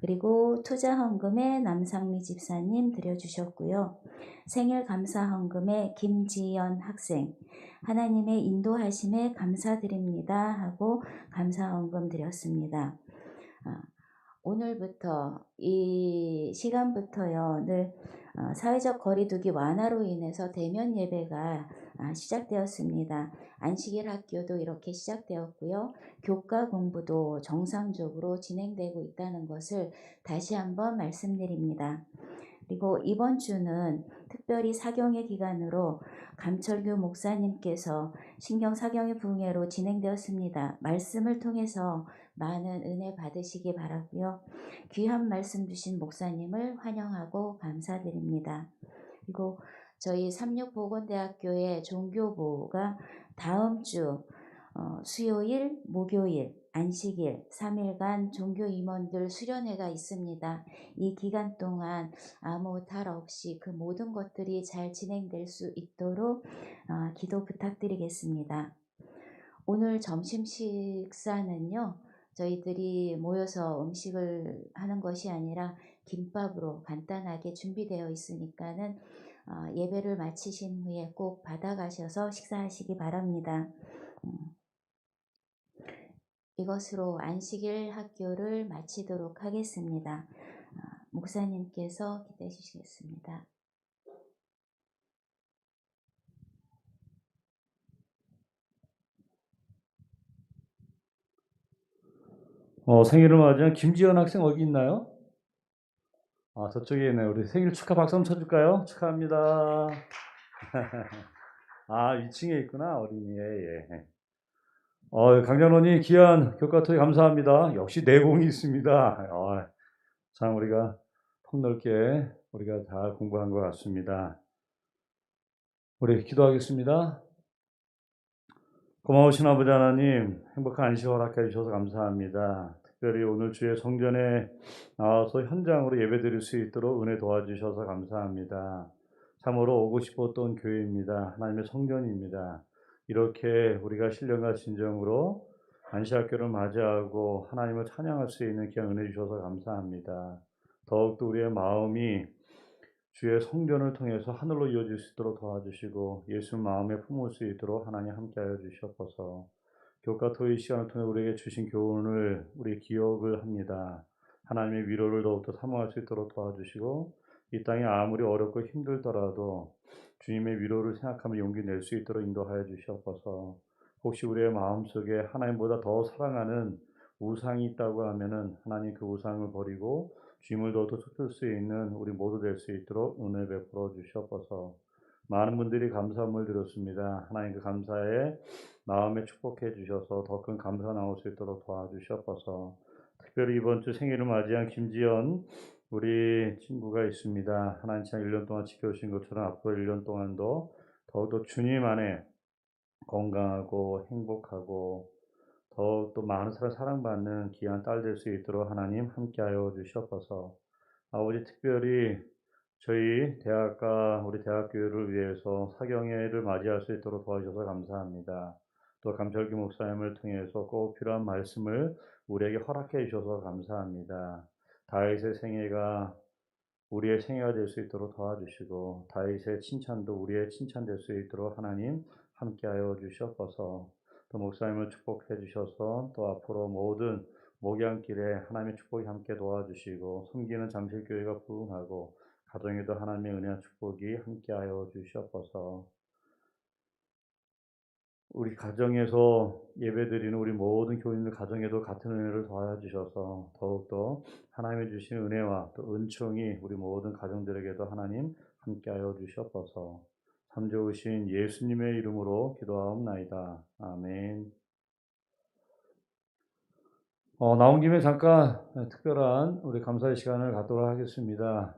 그리고 투자헌금에 남상미 집사님 드려주셨고요. 생일 감사헌금에 김지연 학생, 하나님의 인도하심에 감사드립니다 하고 감사헌금 드렸습니다. 오늘부터 이 시간부터요, 늘 사회적 거리두기 완화로 인해서 대면 예배가 시작되었습니다. 안식일 학교도 이렇게 시작되었고요. 교과 공부도 정상적으로 진행되고 있다는 것을 다시 한번 말씀드립니다. 그리고 이번 주는 특별히 사경의 기간으로 감철규 목사님께서 신경 사경의 부흥회로 진행되었습니다. 말씀을 통해서 많은 은혜 받으시기 바라고요. 귀한 말씀 주신 목사님을 환영하고 감사드립니다. 그리고 저희 삼육보건대학교의 종교부가 다음 주 수요일, 목요일, 안식일 3일간 종교 임원들 수련회가 있습니다. 이 기간 동안 아무 탈 없이 그 모든 것들이 잘 진행될 수 있도록 기도 부탁드리겠습니다. 오늘 점심 식사는요, 저희들이 모여서 음식을 하는 것이 아니라 김밥으로 간단하게 준비되어 있으니까는 예배를 마치신 후에 꼭 받아가셔서 식사하시기 바랍니다. 이것으로 안식일 학교를 마치도록 하겠습니다. 목사님께서 기도해 주시겠습니다. 생일을 맞이한 김지연 학생 어디 있나요? 저쪽에 있네요. 우리 생일 축하 박수 한번 쳐줄까요? 축하합니다. 2층에 있구나, 어린이. 예. 강장로님 귀한 교과토에 감사합니다. 역시 내공이 있습니다. 참 우리가 폭넓게 우리가 잘 공부한 것 같습니다. 우리 기도하겠습니다. 고마우신 아버지 하나님, 행복한 안식 허락해 주셔서 감사합니다. 특별히 오늘 주의 성전에 나와서 현장으로 예배드릴 수 있도록 은혜 도와주셔서 감사합니다. 참으로 오고 싶었던 교회입니다. 하나님의 성전입니다. 이렇게 우리가 신령과 진정으로 안식학교를 맞이하고 하나님을 찬양할 수 있는 귀한 은혜 주셔서 감사합니다. 더욱더 우리의 마음이 주의 성전을 통해서 하늘로 이어질 수 있도록 도와주시고 예수 마음에 품을 수 있도록 하나님 함께하여 주시옵소서. 교과토의 시간을 통해 우리에게 주신 교훈을 우리 기억을 합니다. 하나님의 위로를 더욱더 사모할 수 있도록 도와주시고 이 땅이 아무리 어렵고 힘들더라도 주님의 위로를 생각하며 용기 낼 수 있도록 인도하여 주시옵소서. 혹시 우리의 마음속에 하나님보다 더 사랑하는 우상이 있다고 하면은 하나님 그 우상을 버리고 주님을 더욱더 쫓을 수 있는 우리 모두 될 수 있도록 은혜 베풀어 주시옵소서. 많은 분들이 감사함을 드렸습니다. 하나님 그 감사에 마음에 축복해 주셔서 더 큰 감사가 나올 수 있도록 도와주시옵소서. 특별히 이번 주 생일을 맞이한 김지연 우리 친구가 있습니다. 하나님 지난 1년 동안 지켜주신 것처럼 앞으로 1년 동안도 더욱더 주님 안에 건강하고 행복하고 더욱더 많은 사람 사랑받는 귀한 딸 될 수 있도록 하나님 함께하여 주시옵소서. 아버지 특별히 저희 대학과 우리 대학교를 위해서 사경회를 맞이할 수 있도록 도와주셔서 감사합니다. 또 감철규 목사님을 통해서 꼭 필요한 말씀을 우리에게 허락해 주셔서 감사합니다. 다윗의 생애가 우리의 생애가 될 수 있도록 도와주시고 다윗의 칭찬도 우리의 칭찬 될 수 있도록 하나님 함께하여 주시옵소서. 또 목사님을 축복해 주셔서 또 앞으로 모든 목양길에 하나님의 축복이 함께 도와주시고 섬기는 잠실교회가 부흥하고 가정에도 하나님의 은혜와 축복이 함께하여 주시옵소서. 우리 가정에서 예배드리는 우리 모든 교인들 가정에도 같은 은혜를 더하여 주셔서 더욱더 하나님의 주신 은혜와 또 은총이 우리 모든 가정들에게도 하나님 함께하여 주시옵소서. 참 좋으신 예수님의 이름으로 기도하옵나이다. 아멘. 나온 김에 잠깐 특별한 우리 감사의 시간을 갖도록 하겠습니다.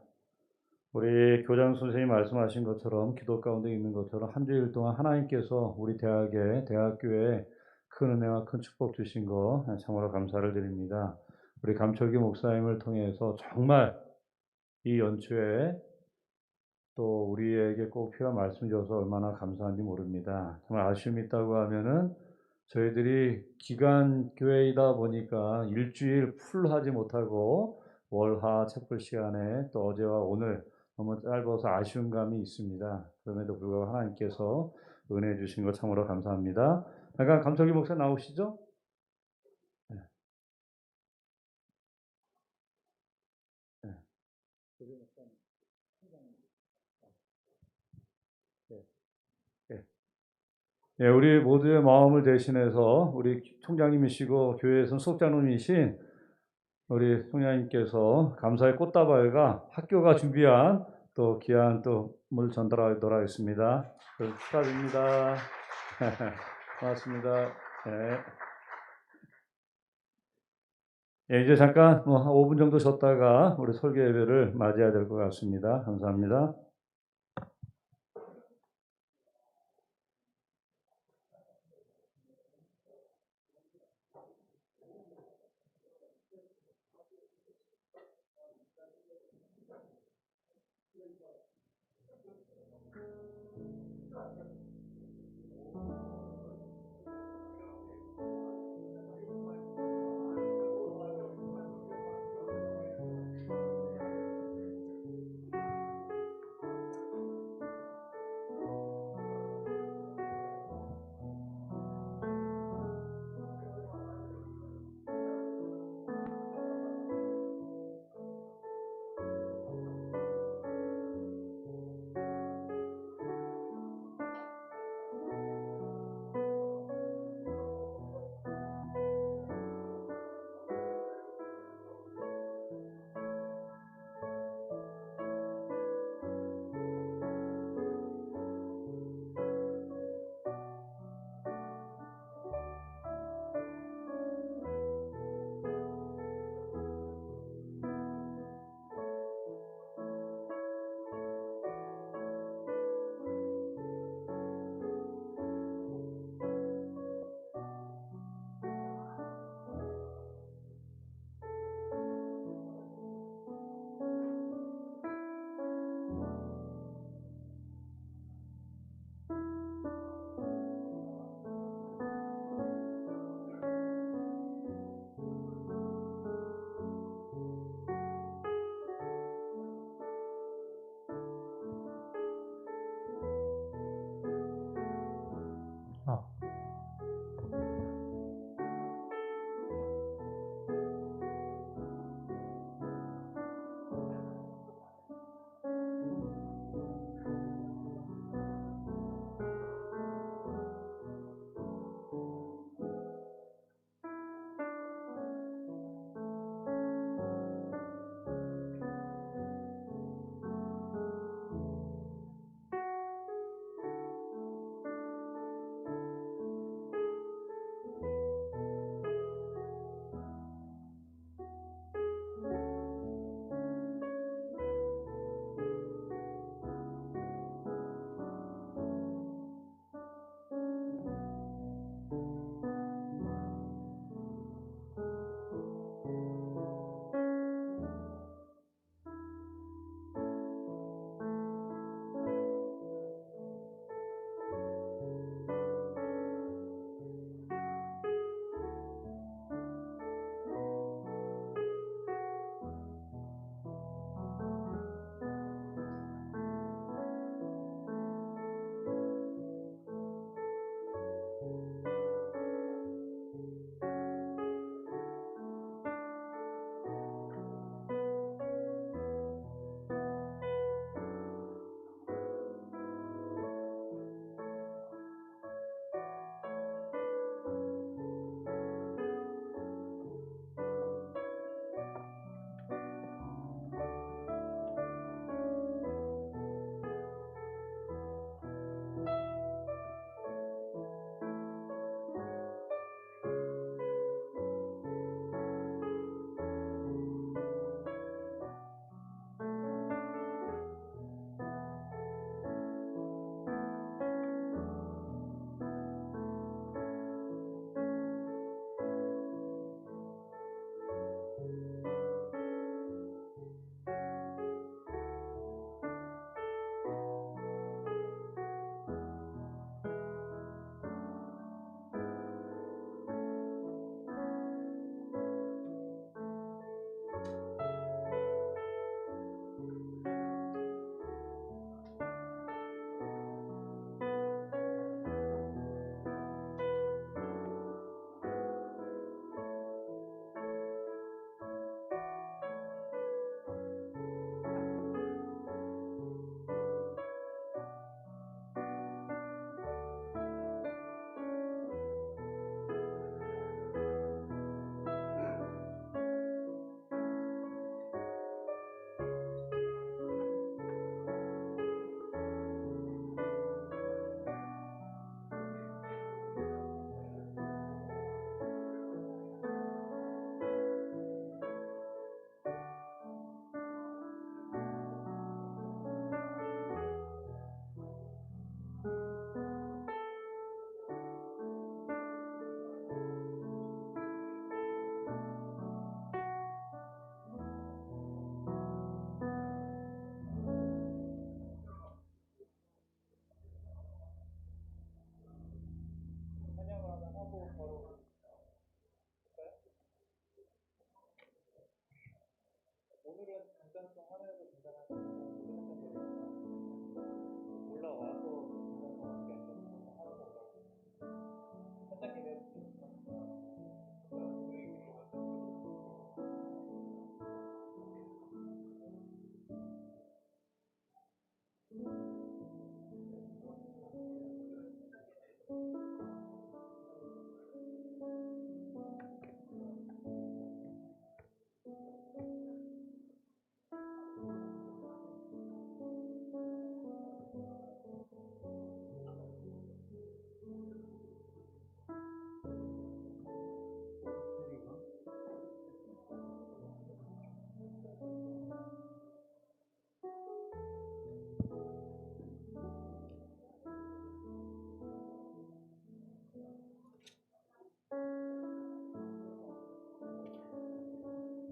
우리 교장 선생님 말씀하신 것처럼 기도 가운데 있는 것처럼 한 주일 동안 하나님께서 우리 대학교에 큰 은혜와 큰 축복 주신 거 참으로 감사를 드립니다. 우리 감철규 목사님을 통해서 정말 이 연초에 또 우리에게 꼭 필요한 말씀 주셔서 얼마나 감사한지 모릅니다. 정말 아쉬움이 있다고 하면은 저희들이 기간 교회이다 보니까 일주일 풀 하지 못하고 월화 채플 시간에 또 어제와 오늘 너무 짧아서 아쉬운 감이 있습니다. 그럼에도 불구하고 하나님께서 은혜 주신 것 참으로 감사합니다. 잠깐 감철기 목사 나오시죠? 네. 네. 네. 예, 우리 모두의 마음을 대신해서 우리 총장님이시고 교회에서 수석장로님이신 우리 총장님께서 감사의 꽃다발과 학교가 준비한 또 귀한 또 물 전달하도록 하겠습니다. 축하드립니다. 고맙습니다. 네. 예, 이제 잠깐 한 5분 정도 쉬었다가 우리 설교 예배를 맞이해야 될 것 같습니다. 감사합니다.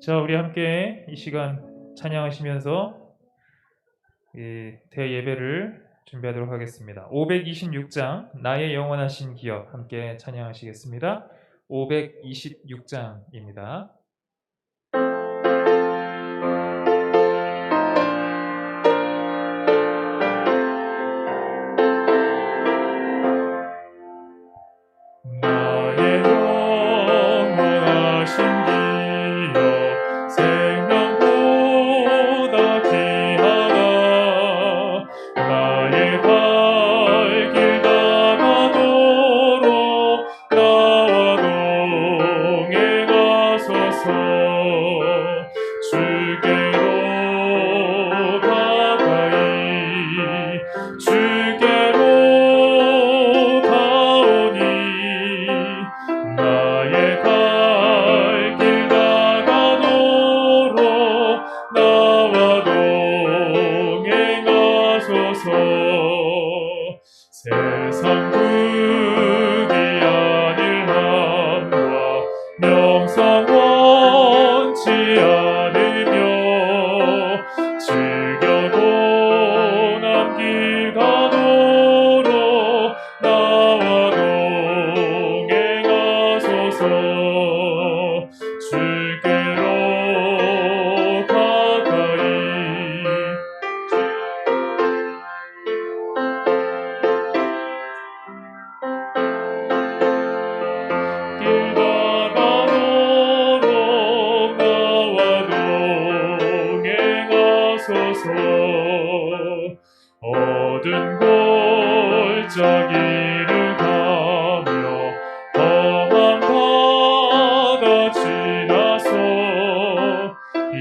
자, 우리 함께 이 시간 찬양하시면서 대예배를 준비하도록 하겠습니다. 526장 나의 영원하신 기업 함께 찬양하시겠습니다. 526장입니다. 나의 영원하신 기업 생명보다 귀하다. 나의 갈 길 다가도록 나와 동행하소서. 주께로 가까이 주께로 가오니 나의 갈 길 다가도록 나와 동행하소서. 세상 부귀 아닐 함과 명성 원치 않으며 즐겨도 남길 가도록 나와 동행하소서. 주께로 가까이 길 다가도록 나와 동행하소서. 어두운 골짜기를 가며 험한 바다 지나서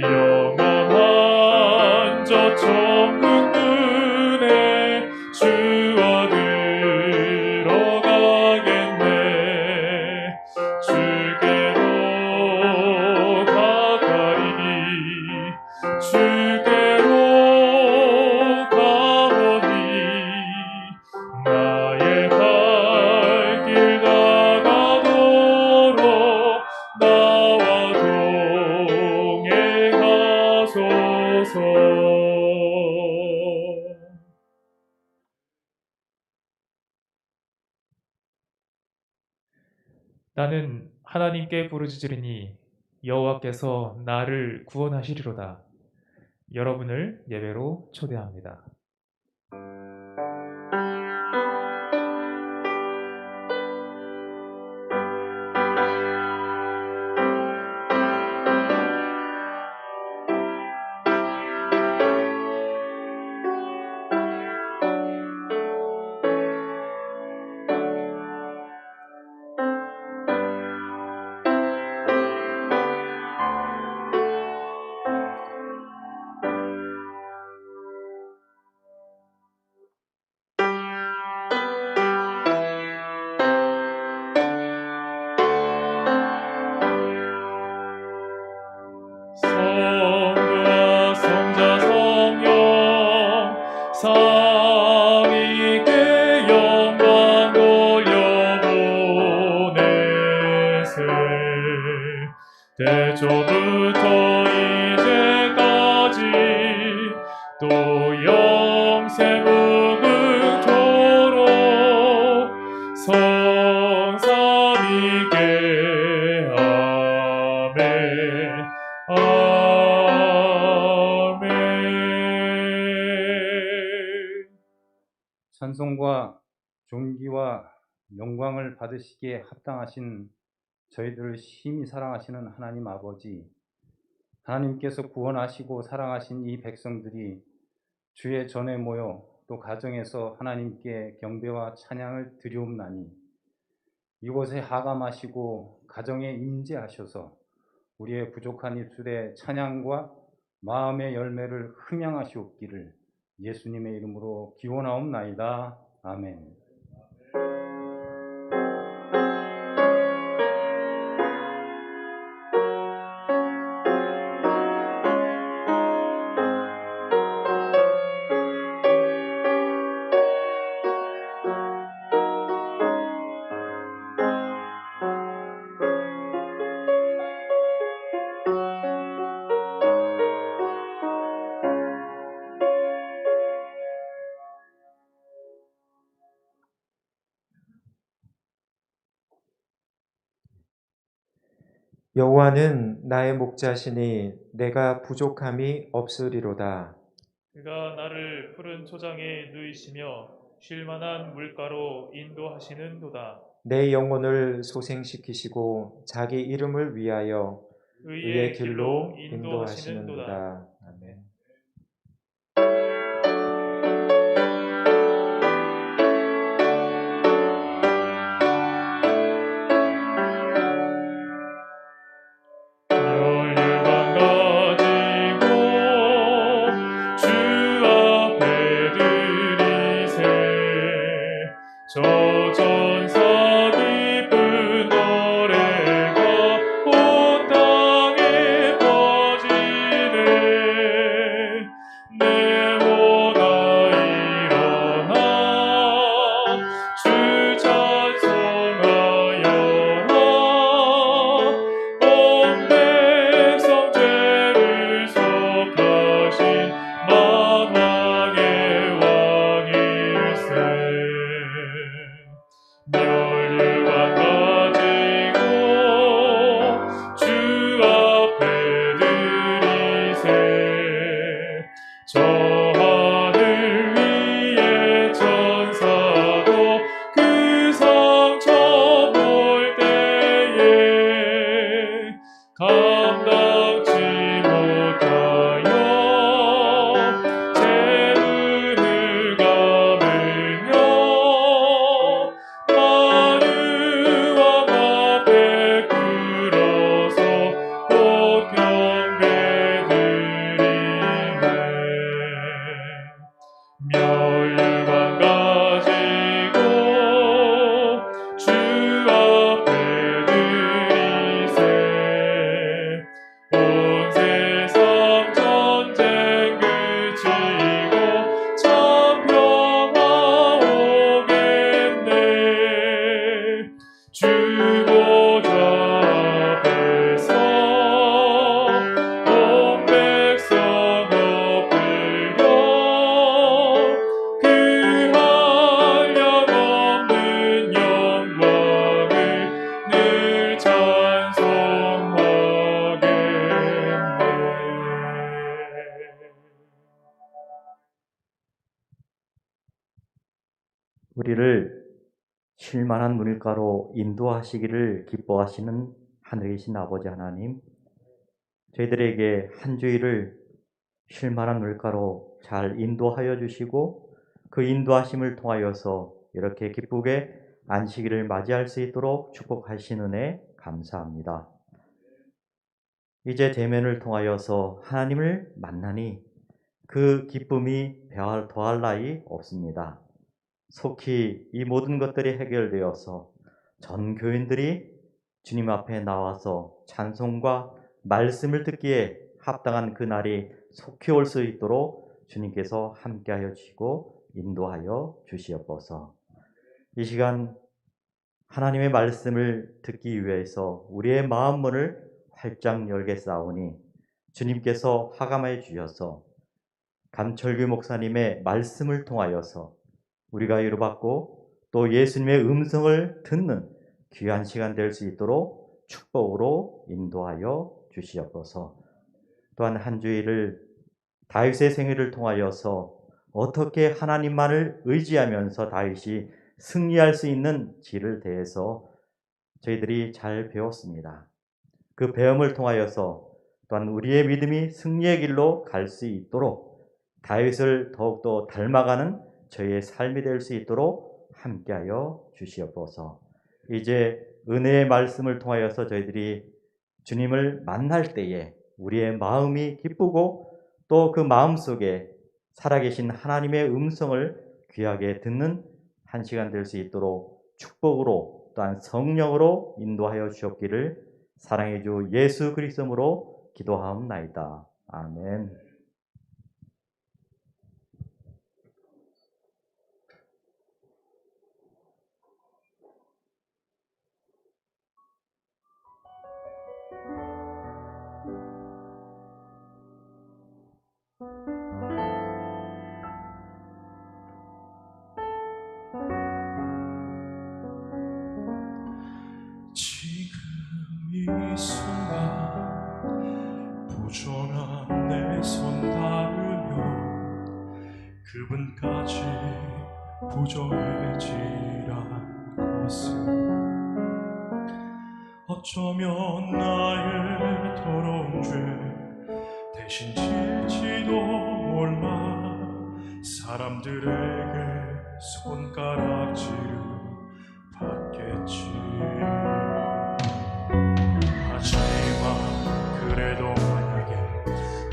영원한 저 천국 눈에 주와 들어가겠네. 주께로 가까이 주께로 가오니 나의 갈 길 다가도록 나와 동행하소서. 나는 하나님께 부르짖으리니 여호와께서 나를 구원하시리로다. 여러분을 예배로 초대합니다. 성부와 성자 성령 삼위께 영광 돌려보내세. 태초부터 이제까지 또 영세 무궁토록 성삼위께 아멘. 아멘. 영광을 받으시기에 합당하신 저희들을 심히 사랑하시는 하나님 아버지, 하나님께서 구원하시고 사랑하신 이 백성들이 주의 전에 모여 또 가정에서 하나님께 경배와 찬양을 드리옵나니 이곳에 하감하시고 가정에 임재하셔서 우리의 부족한 입술에 찬양과 마음의 열매를 흠양하시옵기를 예수님의 이름으로 기원하옵나이다. 아멘. 여호와는 나의 목자시니 내가 부족함이 없으리로다. 그가 나를 푸른 초장에 누이시며 쉴 만한 물가로 인도하시는도다. 내 영혼을 소생시키시고 자기 이름을 위하여 의의 길로 인도하시는도다. 아멘. 멸류관 가지고 주 앞에 드리세. 저 전사 기쁜 노래가 온 땅에 퍼지네. 네모나 일어나 주 찬송하여라. 온 백성 죄를 속하신 만왕의 왕일세. 멸류관 가지고 주 앞에 드리세. 저 하늘 위에 천사도 그 상처 볼 때에 감당치 못하여 재문을 감으며 마루와 앞에 꿇어서 곧 경배드리네. 멸류관 가지고 주 앞에 드리세. 온 세상 전쟁 그치고 참 평화 오겠네. 주 보좌 앞에서 온 백성 엎드려 그 한량없는 영광을 늘 찬송하겠네. 우리를 쉴만한 물가로 인도하시기를 기뻐하시는 하늘에 계신 아버지 하나님, 저희들에게 한 주일을 쉴만한 물가로 잘 인도하여 주시고 그 인도하심을 통하여서 이렇게 기쁘게 안식일을 맞이할 수 있도록 축복하신 은혜 감사합니다. 이제 대면을 통하여서 하나님을 만나니 그 기쁨이 더할 나위 없습니다. 속히 이 모든 것들이 해결되어서 전 교인들이 주님 앞에 나와서 찬송과 말씀을 듣기에 합당한 그 날이 속히 올 수 있도록 주님께서 함께하여 주시고 인도하여 주시옵소서. 이 시간 하나님의 말씀을 듣기 위해서 우리의 마음 문을 활짝 열겠사오니 주님께서 하감하여 주셔서 감철규 목사님의 말씀을 통하여서 우리가 위로받고 또 예수님의 음성을 듣는 귀한 시간 될 수 있도록 축복으로 인도하여 주시옵소서. 또한 한 주일을 다윗의 생애를 통하여서 어떻게 하나님만을 의지하면서 다윗이 승리할 수 있는 길을 대해서 저희들이 잘 배웠습니다. 그 배움을 통하여서 또한 우리의 믿음이 승리의 길로 갈 수 있도록 다윗을 더욱더 닮아가는 저희의 삶이 될 수 있도록 함께하여 주시옵소서. 이제 은혜의 말씀을 통하여서 저희들이 주님을 만날 때에 우리의 마음이 기쁘고 또 그 마음 속에 살아계신 하나님의 음성을 귀하게 듣는 한 시간 될 수 있도록 축복으로 또한 성령으로 인도하여 주옵기를 사랑의 주 예수 그리스도로 기도하옵나이다. 아멘. 지금 이 순간 부정한 내 손 닿으며 그분까지 부정해지란 것은 어쩌면 나의 더러운 죄 대신 질지도 몰라. 사람들에게 손가락질을 받겠지. 하지만 그래도 만약에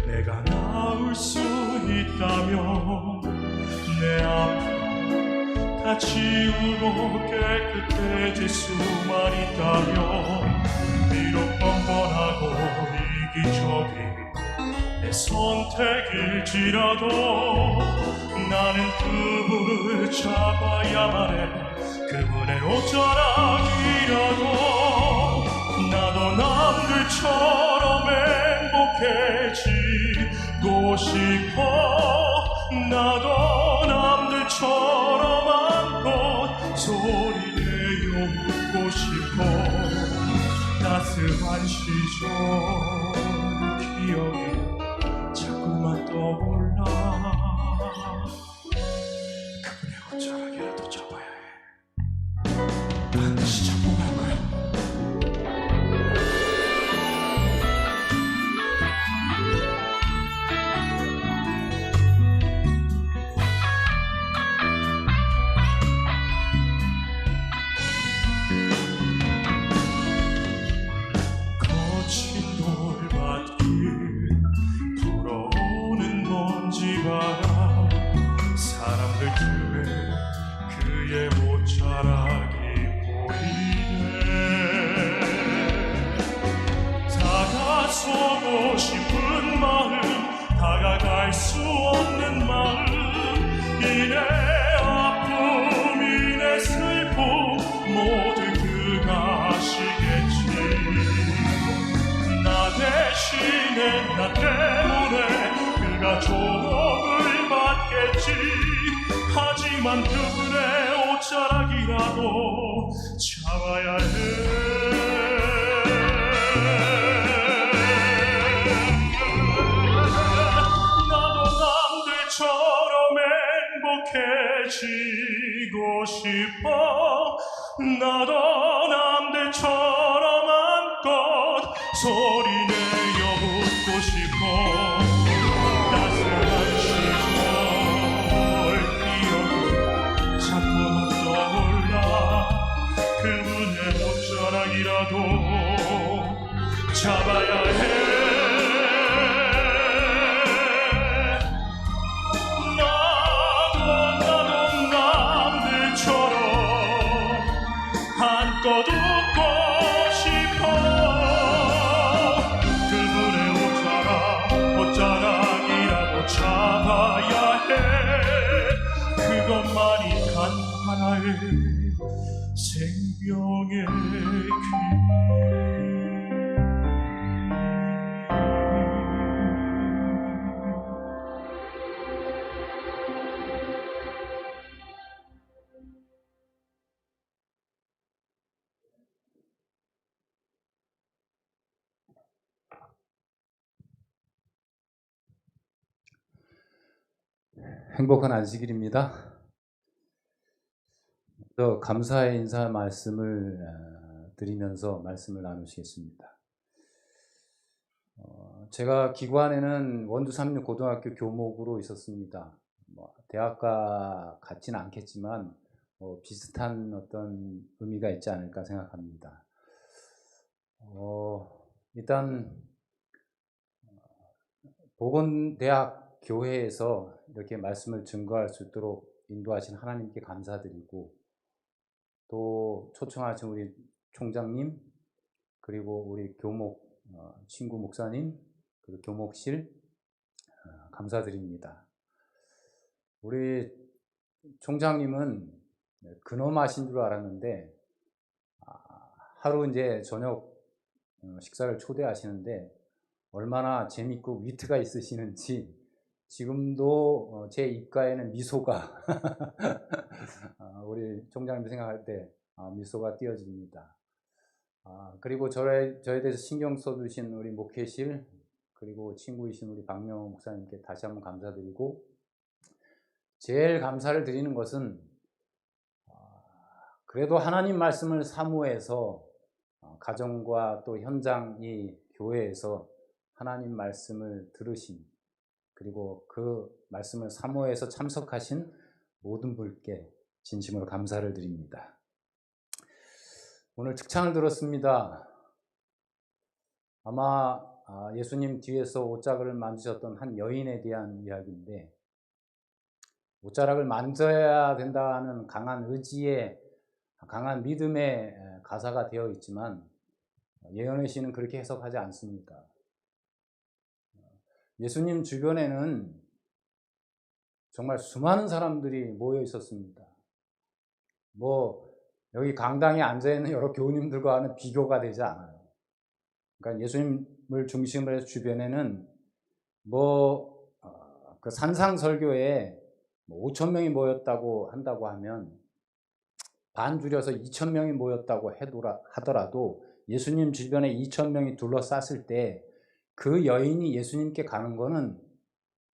내가 나을 수 있다면 내 아픔 다 치우고 깨끗해질 수만 있다면 비록 뻔뻔하고 이기적인 내 선택일지라도 나는 그분을 잡아야만 해. 그분의 옷자락이라도 나도 남들처럼 행복해지고 싶어. 나도 남들처럼 안고 소리내어 웃고 싶어. 따스한 시절 기억이 자꾸만 떠올라. 그분의 옷자락이라도 잡아야 해. 반드시 잡고 갈 거야. 거친 돌밭길 불어오는 먼지바람 사람들 틈에 그의 옷자락이 보이네. 다가서고 싶은 마음 다가갈 수 없는 마음 이내 아픔 이내 슬픔 모두 그가 아시겠지. 나 대신에 나 때문에 그가 조롱을 받겠지. 하지만 그분의 옷자락이라도 잡아야 해. 나도 남들처럼 행복해지고 싶어. 나도 남들처럼 안고 소리내어 웃고 싶어. 따스한 시절 기억이 자꾸만 떠올라. 그분의 옷자락이라도 잡아야 해. 나도 남들처럼 한껏 웃고 싶어. 그분의 옷자락이라도 잡아야 해. 그것만이 단 하나의 생명의 길. 행복한 안식일입니다. 감사의 인사 말씀을 드리면서 말씀을 나누시겠습니다. 제가 기관에는 원주 3류 고등학교 교목으로 있었습니다. 대학과 같지는 않겠지만 비슷한 어떤 의미가 있지 않을까 생각합니다. 일단 복원대학 교회에서 이렇게 말씀을 증거할 수 있도록 인도하신 하나님께 감사드리고, 또 초청하신 우리 총장님, 그리고 우리 교목 친구 목사님, 그리고 교목실 감사드립니다. 우리 총장님은 근엄하신 줄 알았는데 하루 이제 저녁 식사를 초대하시는데 얼마나 재밌고 위트가 있으시는지 지금도 제 입가에는 미소가 우리 총장님 생각할 때 미소가 띄어집니다. 그리고 저에 대해서 신경 써주신 우리 목회실, 그리고 친구이신 우리 박명호 목사님께 다시 한번 감사드리고, 제일 감사를 드리는 것은 그래도 하나님 말씀을 사모해서 가정과 또 현장 이 교회에서 하나님 말씀을 들으신, 그리고 그 말씀을 사모해서 참석하신 모든 분께 진심으로 감사를 드립니다. 오늘 특창을 들었습니다. 아마 예수님 뒤에서 옷자락을 만지셨던 한 여인에 대한 이야기인데, 옷자락을 만져야 된다는 강한 의지의, 강한 믿음의 가사가 되어 있지만 예언의 시는 그렇게 해석하지 않습니다. 예수님 주변에는 정말 수많은 사람들이 모여 있었습니다. 여기 강당에 앉아있는 여러 교우님들과는 비교가 되지 않아요. 그러니까 예수님을 중심으로 해서 주변에는 그 산상설교에 5,000명이 모였다고 한다고 하면 반 줄여서 2,000명이 모였다고 하더라도 예수님 주변에 2,000명이 둘러쌌을 때 그 여인이 예수님께 가는 거는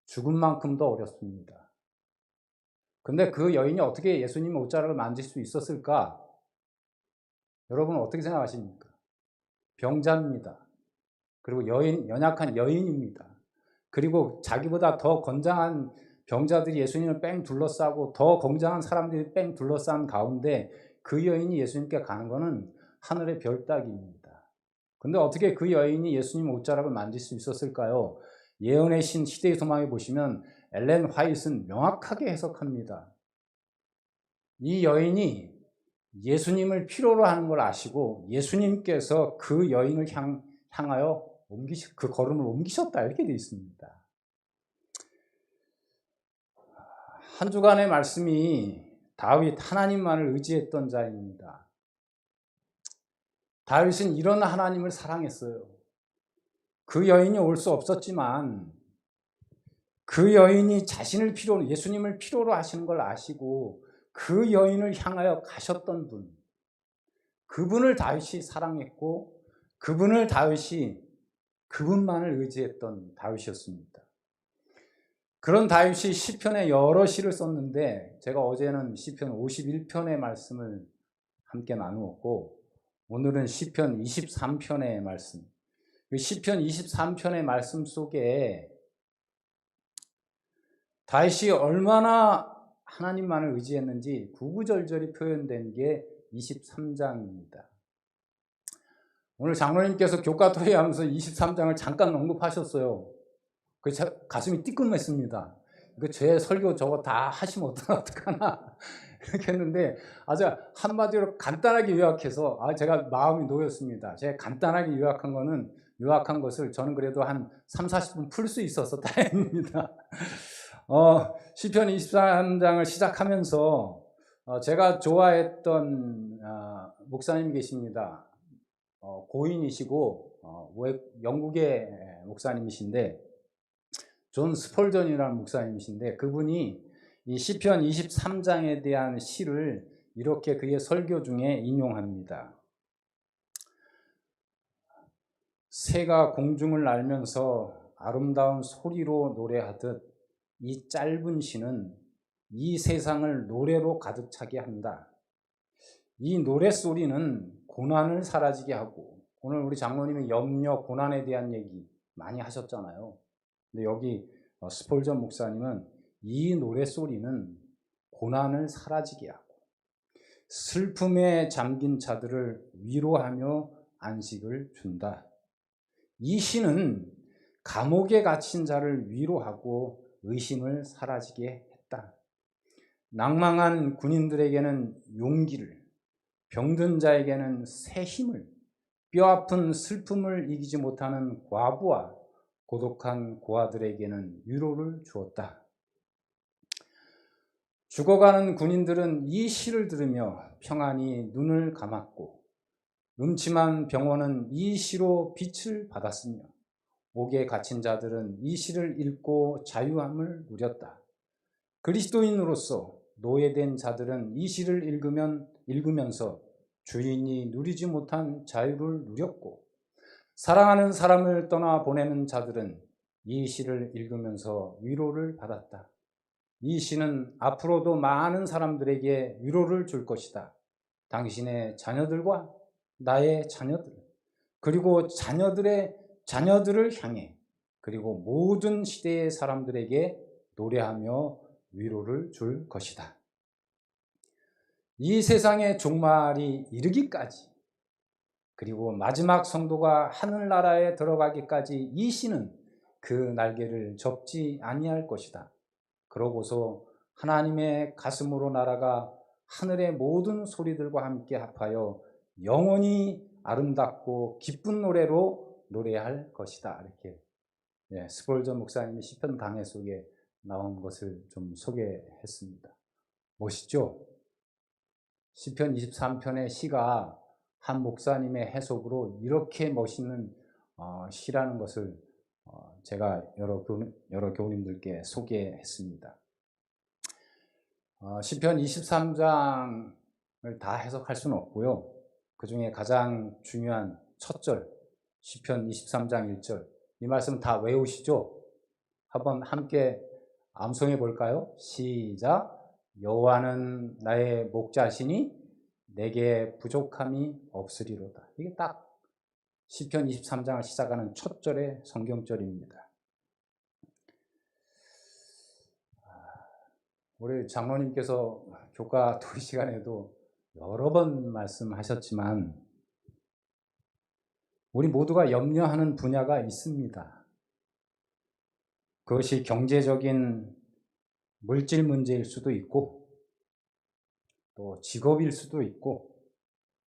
죽은 만큼 더 어렵습니다. 근데 그 여인이 어떻게 예수님의 옷자락을 만질 수 있었을까? 여러분 어떻게 생각하십니까? 병자입니다. 그리고 연약한 여인입니다. 그리고 자기보다 더 건장한 병자들이 예수님을 뺑 둘러싸고 더 건장한 사람들이 뺑 둘러싼 가운데 그 여인이 예수님께 가는 것은 하늘의 별 따기입니다. 근데 어떻게 그 여인이 예수님 옷자락을 만질 수 있었을까요? 예언의 신 시대의 소망에 보시면 엘렌 화이트는 명확하게 해석합니다. 이 여인이 예수님을 필요로 하는 걸 아시고 예수님께서 그 여인을 향하여 그 걸음을 옮기셨다, 이렇게 되어 있습니다. 한 주간의 말씀이 다윗 하나님만을 의지했던 자입니다. 다윗은 이런 하나님을 사랑했어요. 그 여인이 올 수 없었지만 그 여인이 자신을 필요로, 예수님을 필요로 하시는 걸 아시고 그 여인을 향하여 가셨던 분, 그분을 다윗이 사랑했고 그분만을 의지했던 다윗이었습니다. 그런 다윗이 시편에 여러 시를 썼는데 제가 어제는 시편 51편의 말씀을 함께 나누었고 오늘은 시편 23편의 말씀, 시편 23편의 말씀 속에 다윗이 얼마나 하나님만을 의지했는지 구구절절히 표현된 게 23장입니다. 오늘 장로님께서 교과 토의하면서 23장을 잠깐 언급하셨어요. 그래서 가슴이 띠끔했습니다. 제 설교 저거 다 하시면 어떡하나 이렇게 했는데 아주 한마디로 간단하게 요약해서 제가 마음이 놓였습니다. 제가 간단하게 요약한 것을 저는 그래도 한 3-40분 풀 수 있어서 다행입니다. 시편 23장을 시작하면서 제가 좋아했던 목사님 계십니다. 고인이시고 영국의 목사님이신데 존 스펄전이라는 목사님이신데 그분이 이 시편 23장에 대한 시를 이렇게 그의 설교 중에 인용합니다. 새가 공중을 날면서 아름다운 소리로 노래하듯 이 짧은 시는 이 세상을 노래로 가득 차게 한다. 이 노랫소리는 고난을 사라지게 하고, 오늘 우리 장로님이 염려, 고난에 대한 얘기 많이 하셨잖아요. 근데 여기 스폴전 목사님은 이 노랫소리는 고난을 사라지게 하고 슬픔에 잠긴 자들을 위로하며 안식을 준다. 이 시는 감옥에 갇힌 자를 위로하고 의심을 사라지게 했다. 낭망한 군인들에게는 용기를, 병든 자에게는 새 힘을, 뼈아픈 슬픔을 이기지 못하는 과부와 고독한 고아들에게는 위로를 주었다. 죽어가는 군인들은 이 시를 들으며 평안히 눈을 감았고, 음침한 병원은 이 시로 빛을 받았으며, 옥에 갇힌 자들은 이 시를 읽고 자유함을 누렸다. 그리스도인으로서 노예된 자들은 이 시를 읽으면서 주인이 누리지 못한 자유를 누렸고, 사랑하는 사람을 떠나 보내는 자들은 이 시를 읽으면서 위로를 받았다. 이 시는 앞으로도 많은 사람들에게 위로를 줄 것이다. 당신의 자녀들과 나의 자녀들, 그리고 자녀들의 자녀들을 향해, 그리고 모든 시대의 사람들에게 노래하며 위로를 줄 것이다. 이 세상의 종말이 이르기까지, 그리고 마지막 성도가 하늘나라에 들어가기까지 이 시는 그 날개를 접지 아니할 것이다. 그러고서 하나님의 가슴으로 날아가 하늘의 모든 소리들과 함께 합하여 영원히 아름답고 기쁜 노래로 노래할 것이다. 이렇게 스폴전 목사님의 시편 강해 속에 나온 것을 좀 소개했습니다. 멋있죠? 시편 23편의 시가 한 목사님의 해석으로 이렇게 멋있는 시라는 것을 제가 여러 교우님들께 소개했습니다. 시편 23장을 다 해석할 수는 없고요. 그 중에 가장 중요한 첫 절, 시편 23장 1절, 이 말씀 다 외우시죠? 한번 함께 암송해 볼까요? 시작. 여호와는 나의 목자시니 내게 부족함이 없으리로다. 이게 딱 시편 23장을 시작하는 첫 절의 성경절입니다. 우리 장로님께서 교과 토의 시간에도 여러 번 말씀하셨지만 우리 모두가 염려하는 분야가 있습니다. 그것이 경제적인 물질 문제일 수도 있고, 또 직업일 수도 있고,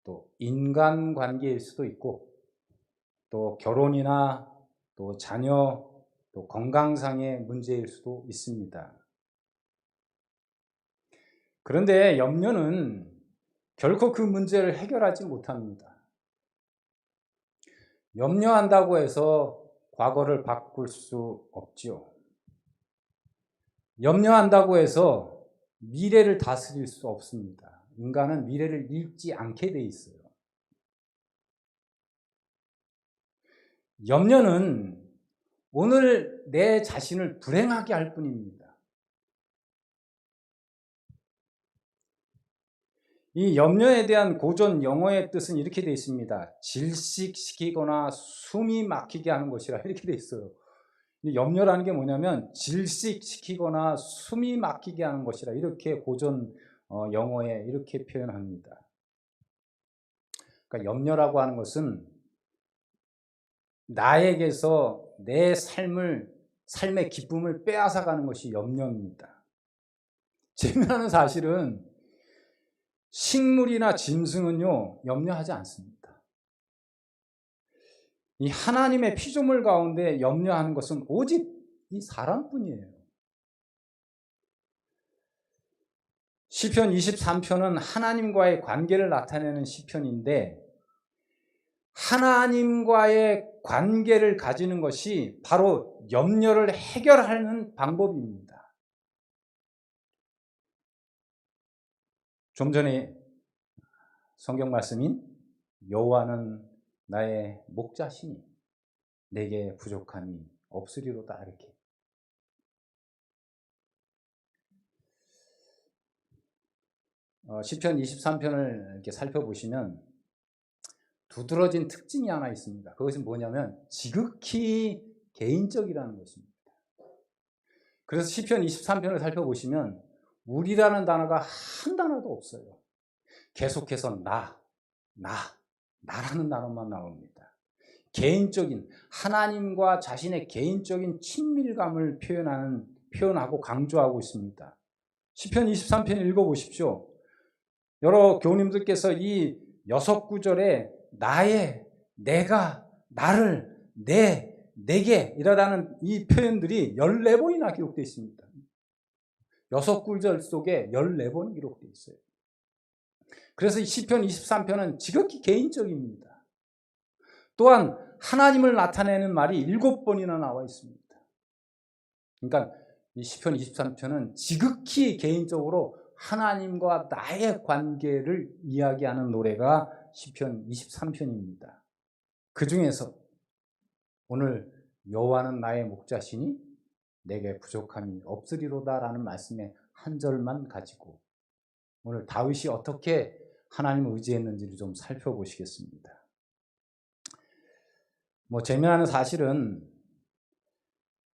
또 인간관계일 수도 있고, 또 결혼이나 또 자녀, 또 건강상의 문제일 수도 있습니다. 그런데 염려는 결코 그 문제를 해결하지 못합니다. 염려한다고 해서 과거를 바꿀 수 없지요. 염려한다고 해서 미래를 다스릴 수 없습니다. 인간은 미래를 읽지 않게 돼 있어요. 염려는 오늘 내 자신을 불행하게 할 뿐입니다. 이 염려에 대한 고전 영어의 뜻은 이렇게 되어 있습니다. 질식시키거나 숨이 막히게 하는 것이라 이렇게 되어 있어요. 이 염려라는 게 뭐냐면 질식시키거나 숨이 막히게 하는 것이라 이렇게 고전 영어에 이렇게 표현합니다. 그러니까 염려라고 하는 것은 나에게서 내 삶의 기쁨을 빼앗아가는 것이 염려입니다. 재미나는 사실은 식물이나 짐승은요, 염려하지 않습니다. 이 하나님의 피조물 가운데 염려하는 것은 오직 이 사람뿐이에요. 시편 23편은 하나님과의 관계를 나타내는 시편인데, 하나님과의 관계를 가지는 것이 바로 염려를 해결하는 방법입니다. 좀 전에 성경 말씀인 여호와는 나의 목자시니 내게 부족함이 없으리로다 이렇게. 시편 23편을 이렇게 살펴보시면 두드러진 특징이 하나 있습니다. 그것은 뭐냐면 지극히 개인적이라는 것입니다. 그래서 시편 23편을 살펴보시면 우리라는 단어가 한 단어도 없어요. 계속해서 나라는 단어만 나옵니다. 개인적인, 하나님과 자신의 개인적인 친밀감을 표현하고 강조하고 있습니다. 시편 23편 읽어보십시오. 여러 교우님들께서 이 6구절에 나의, 내가, 나를, 내게 이라는 이 표현들이 14번이나 기록되어 있습니다. 6구절 속에 14번이 기록되어 있어요. 그래서 이 시편 23편은 지극히 개인적입니다. 또한 하나님을 나타내는 말이 7번이나 나와 있습니다. 그러니까 이 시편 23편은 지극히 개인적으로 하나님과 나의 관계를 이야기하는 노래가 시편 23편입니다. 그 중에서 오늘 여호와는 나의 목자시니 내게 부족함이 없으리로다라는 말씀의 한 절만 가지고 오늘 다윗이 어떻게 하나님을 의지했는지를 좀 살펴보시겠습니다. 재미나는 사실은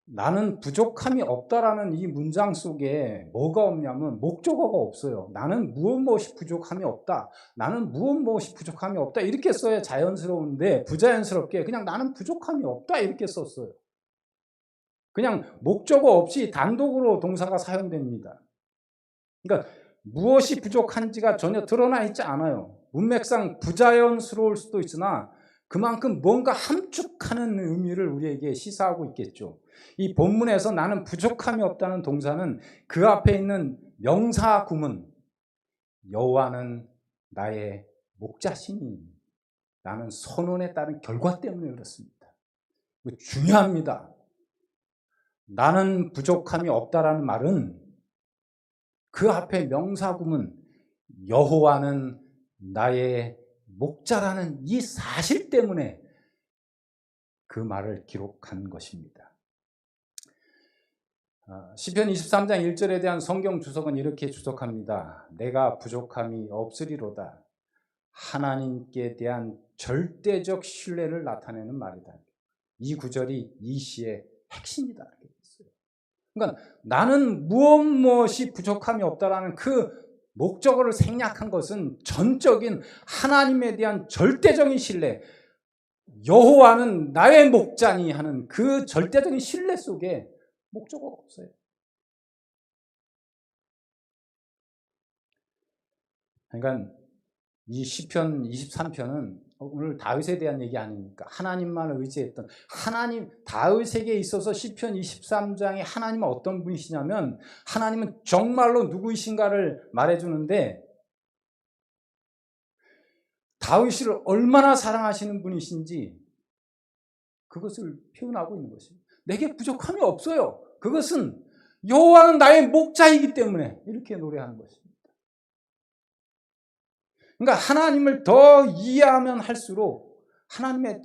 나는 부족함이 없다라는 이 문장 속에 뭐가 없냐면 목적어가 없어요. 나는 무엇이 부족함이 없다. 나는 무엇이 부족함이 없다. 이렇게 써야 자연스러운데 부자연스럽게 그냥 나는 부족함이 없다 이렇게 썼어요. 그냥 목적어 없이 단독으로 동사가 사용됩니다. 그러니까 무엇이 부족한지가 전혀 드러나 있지 않아요. 문맥상 부자연스러울 수도 있으나 그만큼 뭔가 함축하는 의미를 우리에게 시사하고 있겠죠. 이 본문에서 나는 부족함이 없다는 동사는 그 앞에 있는 명사 구문 여호와는 나의 목자시니 라는 선언에 따른 결과 때문에 그렇습니다. 중요합니다. 나는 부족함이 없다라는 말은 그 앞에 명사 구문 여호와는 나의 목자라는 이 사실 때문에 그 말을 기록한 것입니다. 시편 23장 1절에 대한 성경 주석은 이렇게 주석합니다. 내가 부족함이 없으리로다. 하나님께 대한 절대적 신뢰를 나타내는 말이다. 이 구절이 이 시의 핵심이다. 그러니까 나는 무엇이 부족함이 없다라는 그 목적어를 생략한 것은 전적인 하나님에 대한 절대적인 신뢰, 여호와는 나의 목자니 하는 그 절대적인 신뢰 속에 목적어가 없어요. 그러니까 이 시편 23편은 오늘 다윗에 대한 얘기 아닙니까? 하나님만을 의지했던 하나님, 다윗에게 있어서 시편 23장에 하나님은 어떤 분이시냐면 하나님은 정말로 누구이신가를 말해주는데 다윗을 얼마나 사랑하시는 분이신지 그것을 표현하고 있는 것입니다. 내게 부족함이 없어요. 그것은 여호와는 나의 목자이기 때문에 이렇게 노래하는 것입니다. 그러니까 하나님을 더 이해하면 할수록 하나님에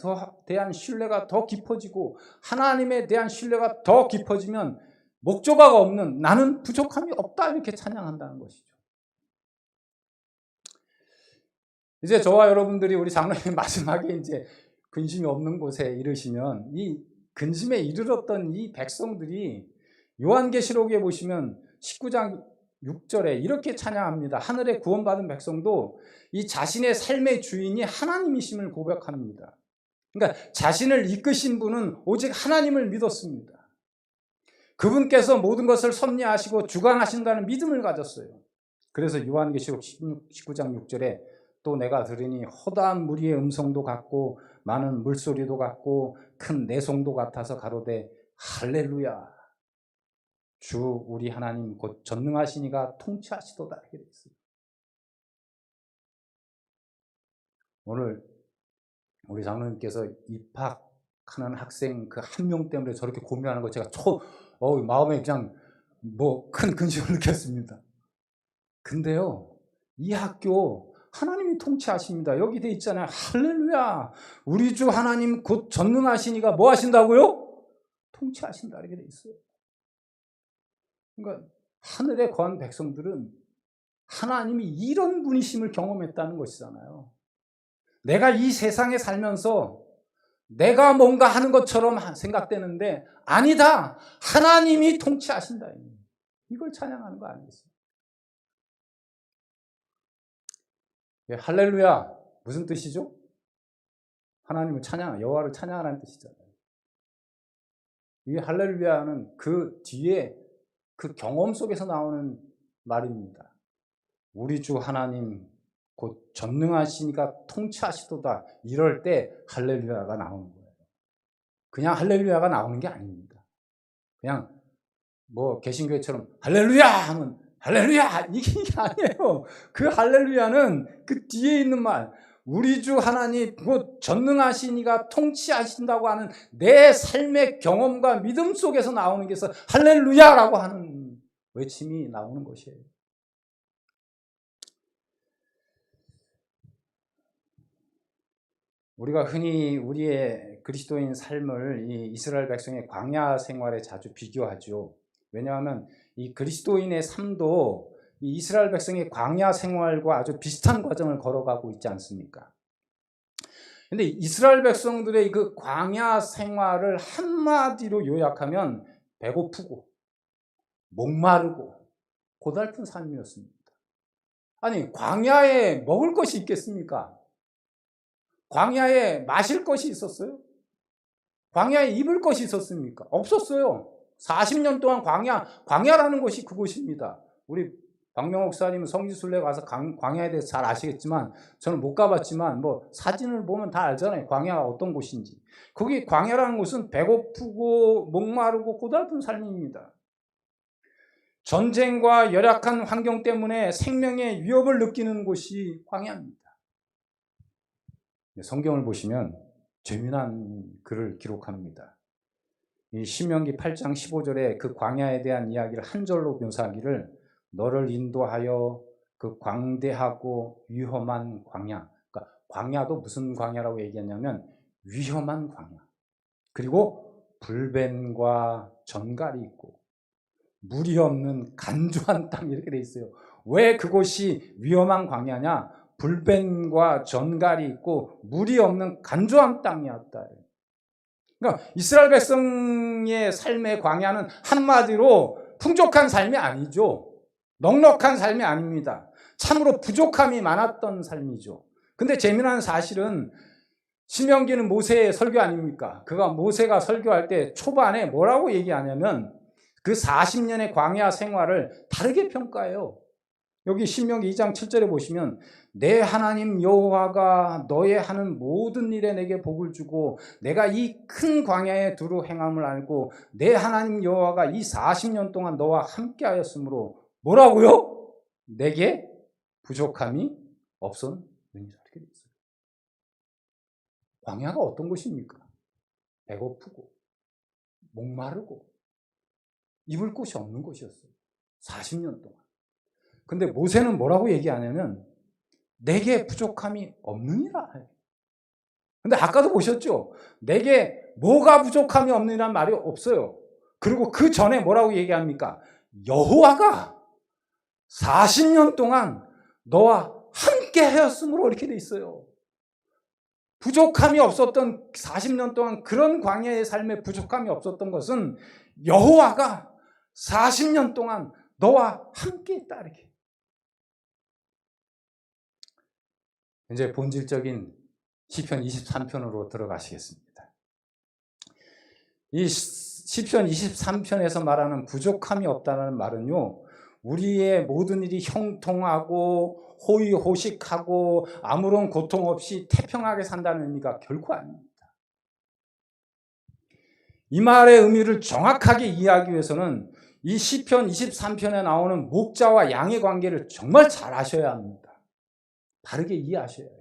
대한 신뢰가 더 깊어지고 하나님에 대한 신뢰가 더 깊어지면 목적어가 없는 나는 부족함이 없다 이렇게 찬양한다는 것이죠. 이제 저와 여러분들이 우리 장로님 마지막에 이제 근심이 없는 곳에 이르시면 이 근심에 이르렀던 이 백성들이 요한계시록에 보시면 19장 6절에 이렇게 찬양합니다. 하늘에 구원받은 백성도 이 자신의 삶의 주인이 하나님이심을 고백합니다. 그러니까 자신을 이끄신 분은 오직 하나님을 믿었습니다. 그분께서 모든 것을 섭리하시고 주관하신다는 믿음을 가졌어요. 그래서 요한계시록 19장 6절에 또 내가 들으니 허다한 무리의 음성도 같고 많은 물소리도 같고 큰 내송도 같아서 가로되 할렐루야 주 우리 하나님 곧 전능하시니가 통치하시도다 이렇게 되어 있습니다. 오늘 우리 장로님께서 입학하는 학생 그 한 명 때문에 저렇게 고민하는 거 제가 마음에 그냥 큰 근심을 느꼈습니다. 근데요, 이 학교 하나님이 통치하십니다. 여기 돼 있잖아요. 할렐루야. 우리 주 하나님 곧 전능하시니가 뭐 하신다고요? 통치하신다 이렇게 돼 있어요. 그러니까 하늘에 거한 백성들은 하나님이 이런 분이심을 경험했다는 것이잖아요. 내가 이 세상에 살면서 내가 뭔가 하는 것처럼 생각되는데 아니다. 하나님이 통치하신다. 이걸 찬양하는 거 아니겠어요? 할렐루야 무슨 뜻이죠? 하나님을 찬양, 여호와를 찬양하라는 뜻이잖아요. 이 할렐루야는 그 뒤에 그 경험 속에서 나오는 말입니다. 우리 주 하나님 곧 전능하시니까 통치하시도다. 이럴 때 할렐루야가 나오는 거예요. 그냥 할렐루야가 나오는 게 아닙니다. 그냥 뭐 개신교회처럼 할렐루야 하면 할렐루야 이게 아니에요. 그 할렐루야는 그 뒤에 있는 말, 우리 주 하나님 곧 전능하시니가 통치하신다고 하는 내 삶의 경험과 믿음 속에서 나오는 게서 할렐루야라고 하는 외침이 나오는 것이에요. 우리가 흔히 우리의 그리스도인 삶을 이 이스라엘 백성의 광야 생활에 자주 비교하죠. 왜냐하면 이 그리스도인의 삶도 이 이스라엘 백성의 광야 생활과 아주 비슷한 과정을 걸어가고 있지 않습니까? 근데 이스라엘 백성들의 그 광야 생활을 한마디로 요약하면 배고프고 목마르고 고달픈 삶이었습니다. 아니, 광야에 먹을 것이 있겠습니까? 광야에 마실 것이 있었어요? 광야에 입을 것이 있었습니까? 없었어요. 40년 동안 광야라는 것이 그곳입니다. 우리 박명옥 목사님은 성지순례 가서 광야에 대해서 잘 아시겠지만 저는 못 가봤지만 뭐 사진을 보면 다 알잖아요. 광야가 어떤 곳인지. 거기 광야라는 곳은 배고프고 목마르고 고달픈 삶입니다. 전쟁과 열악한 환경 때문에 생명의 위협을 느끼는 곳이 광야입니다. 성경을 보시면 재미난 글을 기록합니다. 이 신명기 8장 15절에 그 광야에 대한 이야기를 한 절로 묘사하기를 너를 인도하여 그 광대하고 위험한 광야. 그러니까 광야도 무슨 광야라고 얘기했냐면 위험한 광야. 그리고 불뱀과 전갈이 있고 물이 없는 간조한 땅 이렇게 돼 있어요. 왜 그곳이 위험한 광야냐? 불뱀과 전갈이 있고 물이 없는 간조한 땅이었다. 그러니까 이스라엘 백성의 삶의 광야는 한마디로 풍족한 삶이 아니죠. 넉넉한 삶이 아닙니다. 참으로 부족함이 많았던 삶이죠. 근데 재미난 사실은 신명기는 모세의 설교 아닙니까? 모세가 설교할 때 초반에 뭐라고 얘기하냐면 그 40년의 광야 생활을 다르게 평가해요. 여기 신명기 2장 7절에 보시면 내 하나님 여호와가 너의 하는 모든 일에 내게 복을 주고 내가 이 큰 광야에 두루 행함을 알고 내 하나님 여호와가 이 40년 동안 너와 함께 하였으므로 뭐라고요? 내게 부족함이 없었느니라. 이렇게 되어 있어요. 광야가 어떤 곳입니까? 배고프고 목마르고 입을 곳이 없는 곳이었어요. 40년 동안. 근데 모세는 뭐라고 얘기하냐면 내게 부족함이 없느니라. 근데 아까도 보셨죠? 내게 뭐가 부족함이 없느니라는 말이 없어요. 그리고 그 전에 뭐라고 얘기합니까? 여호와가 40년 동안 너와 함께 하였으므로 이렇게 돼 있어요. 부족함이 없었던 40년 동안 그런 광야의 삶에 부족함이 없었던 것은 여호와가 40년 동안 너와 함께 했다. 이렇게. 이제 본질적인 시편 23편으로 들어가시겠습니다. 이 시편 23편에서 말하는 부족함이 없다는 말은요, 우리의 모든 일이 형통하고 호의호식하고 아무런 고통 없이 태평하게 산다는 의미가 결코 아닙니다. 이 말의 의미를 정확하게 이해하기 위해서는 이 시편 23편에 나오는 목자와 양의 관계를 정말 잘 아셔야 합니다. 바르게 이해하셔야 해요.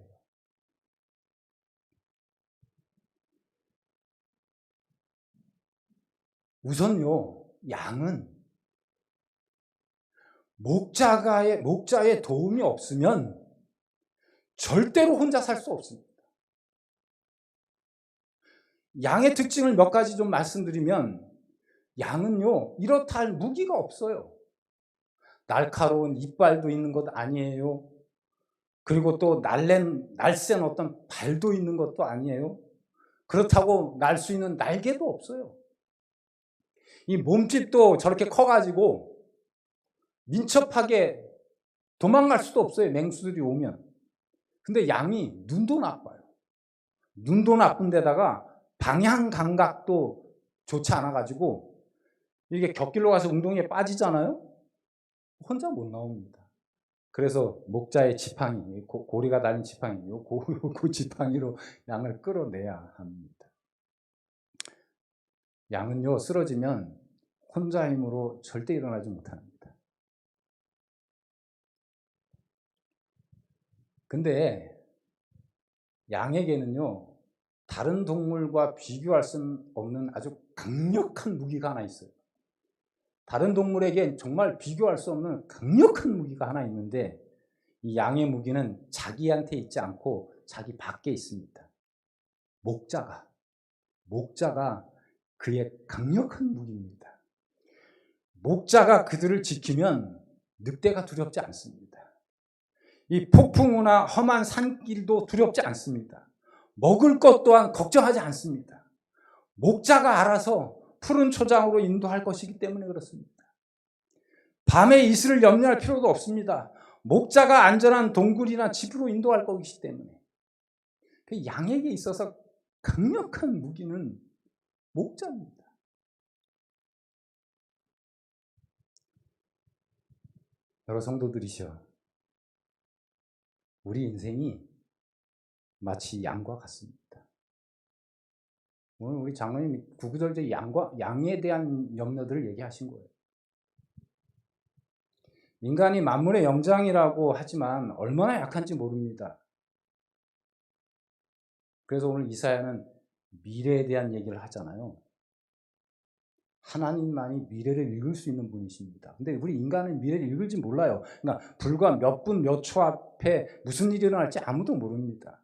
우선요, 양은 목자의 도움이 없으면 절대로 혼자 살 수 없습니다. 양의 특징을 몇 가지 좀 말씀드리면 양은요, 이렇다 할 무기가 없어요. 날카로운 이빨도 있는 것 아니에요. 그리고 또 날쌘 어떤 발도 있는 것도 아니에요. 그렇다고 날 수 있는 날개도 없어요. 이 몸집도 저렇게 커가지고 민첩하게 도망갈 수도 없어요. 맹수들이 오면. 근데 양이 눈도 나빠요. 눈도 나쁜 데다가 방향 감각도 좋지 않아가지고 이게 곁길로 가서 웅덩이에 빠지잖아요. 혼자 못 나옵니다. 그래서 목자의 지팡이, 고리가 달린 지팡이, 그 지팡이로 양을 끌어내야 합니다. 양은요, 쓰러지면 혼자 힘으로 절대 일어나지 못합니다. 근데 양에게는요, 다른 동물과 비교할 수 없는 아주 강력한 무기가 하나 있어요. 다른 동물에겐 정말 비교할 수 없는 강력한 무기가 하나 있는데 이 양의 무기는 자기한테 있지 않고 자기 밖에 있습니다. 목자가 그의 강력한 무기입니다. 목자가 그들을 지키면 늑대가 두렵지 않습니다. 이 폭풍우나 험한 산길도 두렵지 않습니다. 먹을 것 또한 걱정하지 않습니다. 목자가 알아서 푸른 초장으로 인도할 것이기 때문에 그렇습니다. 밤에 이슬을 염려할 필요도 없습니다. 목자가 안전한 동굴이나 집으로 인도할 것이기 때문에. 그 양에게 있어서 강력한 무기는 목자입니다. 여러 성도들이시여, 우리 인생이 마치 양과 같습니다. 오늘 우리 장로님 구구절절 양에 대한 염려들을 얘기하신 거예요. 인간이 만물의 영장이라고 하지만 얼마나 약한지 모릅니다. 그래서 오늘 이사야는 미래에 대한 얘기를 하잖아요. 하나님만이 미래를 읽을 수 있는 분이십니다. 근데 우리 인간은 미래를 읽을지 몰라요. 그러니까 불과 몇 분, 몇 초 앞에 무슨 일이 일어날지 아무도 모릅니다.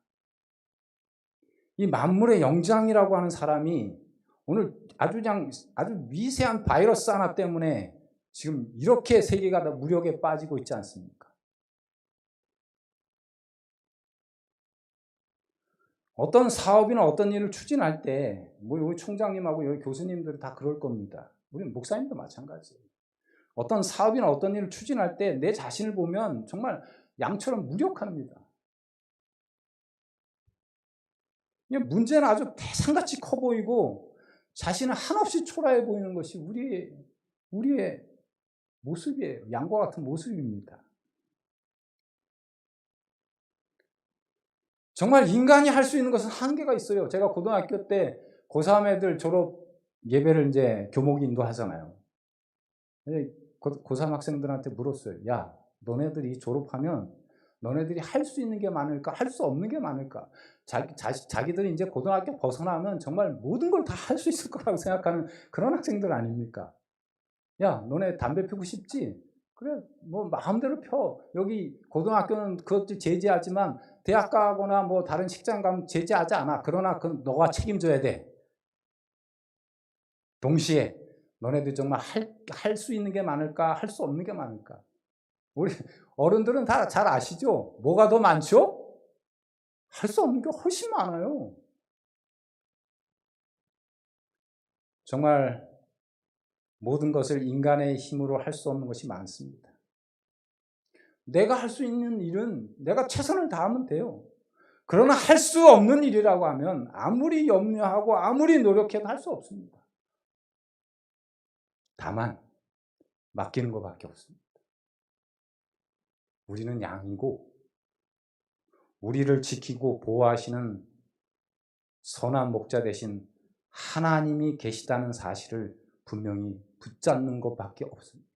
이 만물의 영장이라고 하는 사람이 오늘 아주 미세한 바이러스 하나 때문에 지금 이렇게 세계가 다 무력에 빠지고 있지 않습니까? 어떤 사업이나 어떤 일을 추진할 때, 여기 총장님하고 여기 교수님들이 다 그럴 겁니다. 우리 목사님도 마찬가지예요. 어떤 사업이나 어떤 일을 추진할 때 내 자신을 보면 정말 양처럼 무력합니다. 문제는 아주 대상같이 커 보이고 자신은 한없이 초라해 보이는 것이 우리의 모습이에요. 양과 같은 모습입니다. 정말 인간이 할 수 있는 것은 한계가 있어요. 제가 고등학교 때 고3 애들 졸업 예배를 이제 교목이 인도하잖아요. 고3 학생들한테 물었어요. 야, 너네들이 졸업하면 너네들이 할 수 있는 게 많을까? 할 수 없는 게 많을까? 자기들이 이제 고등학교 벗어나면 정말 모든 걸 다 할 수 있을 거라고 생각하는 그런 학생들 아닙니까? 야, 너네 담배 피우고 싶지? 그래, 뭐 마음대로 펴. 여기 고등학교는 그것도 제재하지만 대학 가거나 뭐 다른 직장 가면 제재하지 않아. 그러나 그건 너가 책임져야 돼. 동시에 너네들 정말 할 수 있는 게 많을까? 할 수 없는 게 많을까? 우리 어른들은 다 잘 아시죠? 뭐가 더 많죠? 할 수 없는 게 훨씬 많아요. 정말 모든 것을 인간의 힘으로 할 수 없는 것이 많습니다. 내가 할 수 있는 일은 내가 최선을 다하면 돼요. 그러나 할 수 없는 일이라고 하면 아무리 염려하고 아무리 노력해도 할 수 없습니다. 다만 맡기는 것밖에 없습니다. 우리는 양이고 우리를 지키고 보호하시는 선한 목자 대신 하나님이 계시다는 사실을 분명히 붙잡는 것밖에 없습니다.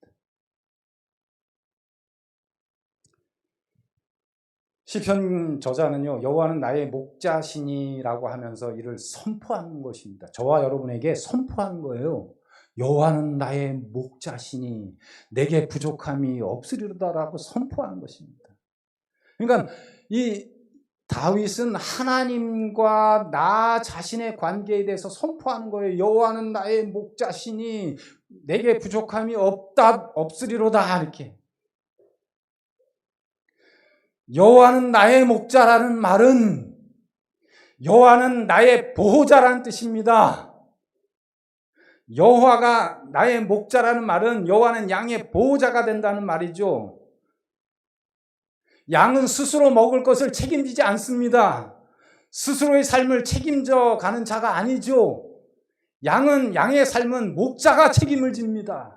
시편 저자는요, 여호와는 나의 목자시니라고 하면서 이를 선포하는 것입니다. 저와 여러분에게 선포하는 거예요. 여호와는 나의 목자시니 내게 부족함이 없으리로다라고 선포하는 것입니다. 그러니까 이 다윗은 하나님과 나 자신의 관계에 대해서 선포하는 거예요. 여호와는 나의 목자시니 내게 부족함이 없으리로다 이렇게. 여호와는 나의 목자라는 말은 여호와는 나의 보호자라는 뜻입니다. 여호와가 나의 목자라는 말은 여호와는 양의 보호자가 된다는 말이죠. 양은 스스로 먹을 것을 책임지지 않습니다. 스스로의 삶을 책임져 가는 자가 아니죠. 양의 삶은 목자가 책임을 집니다.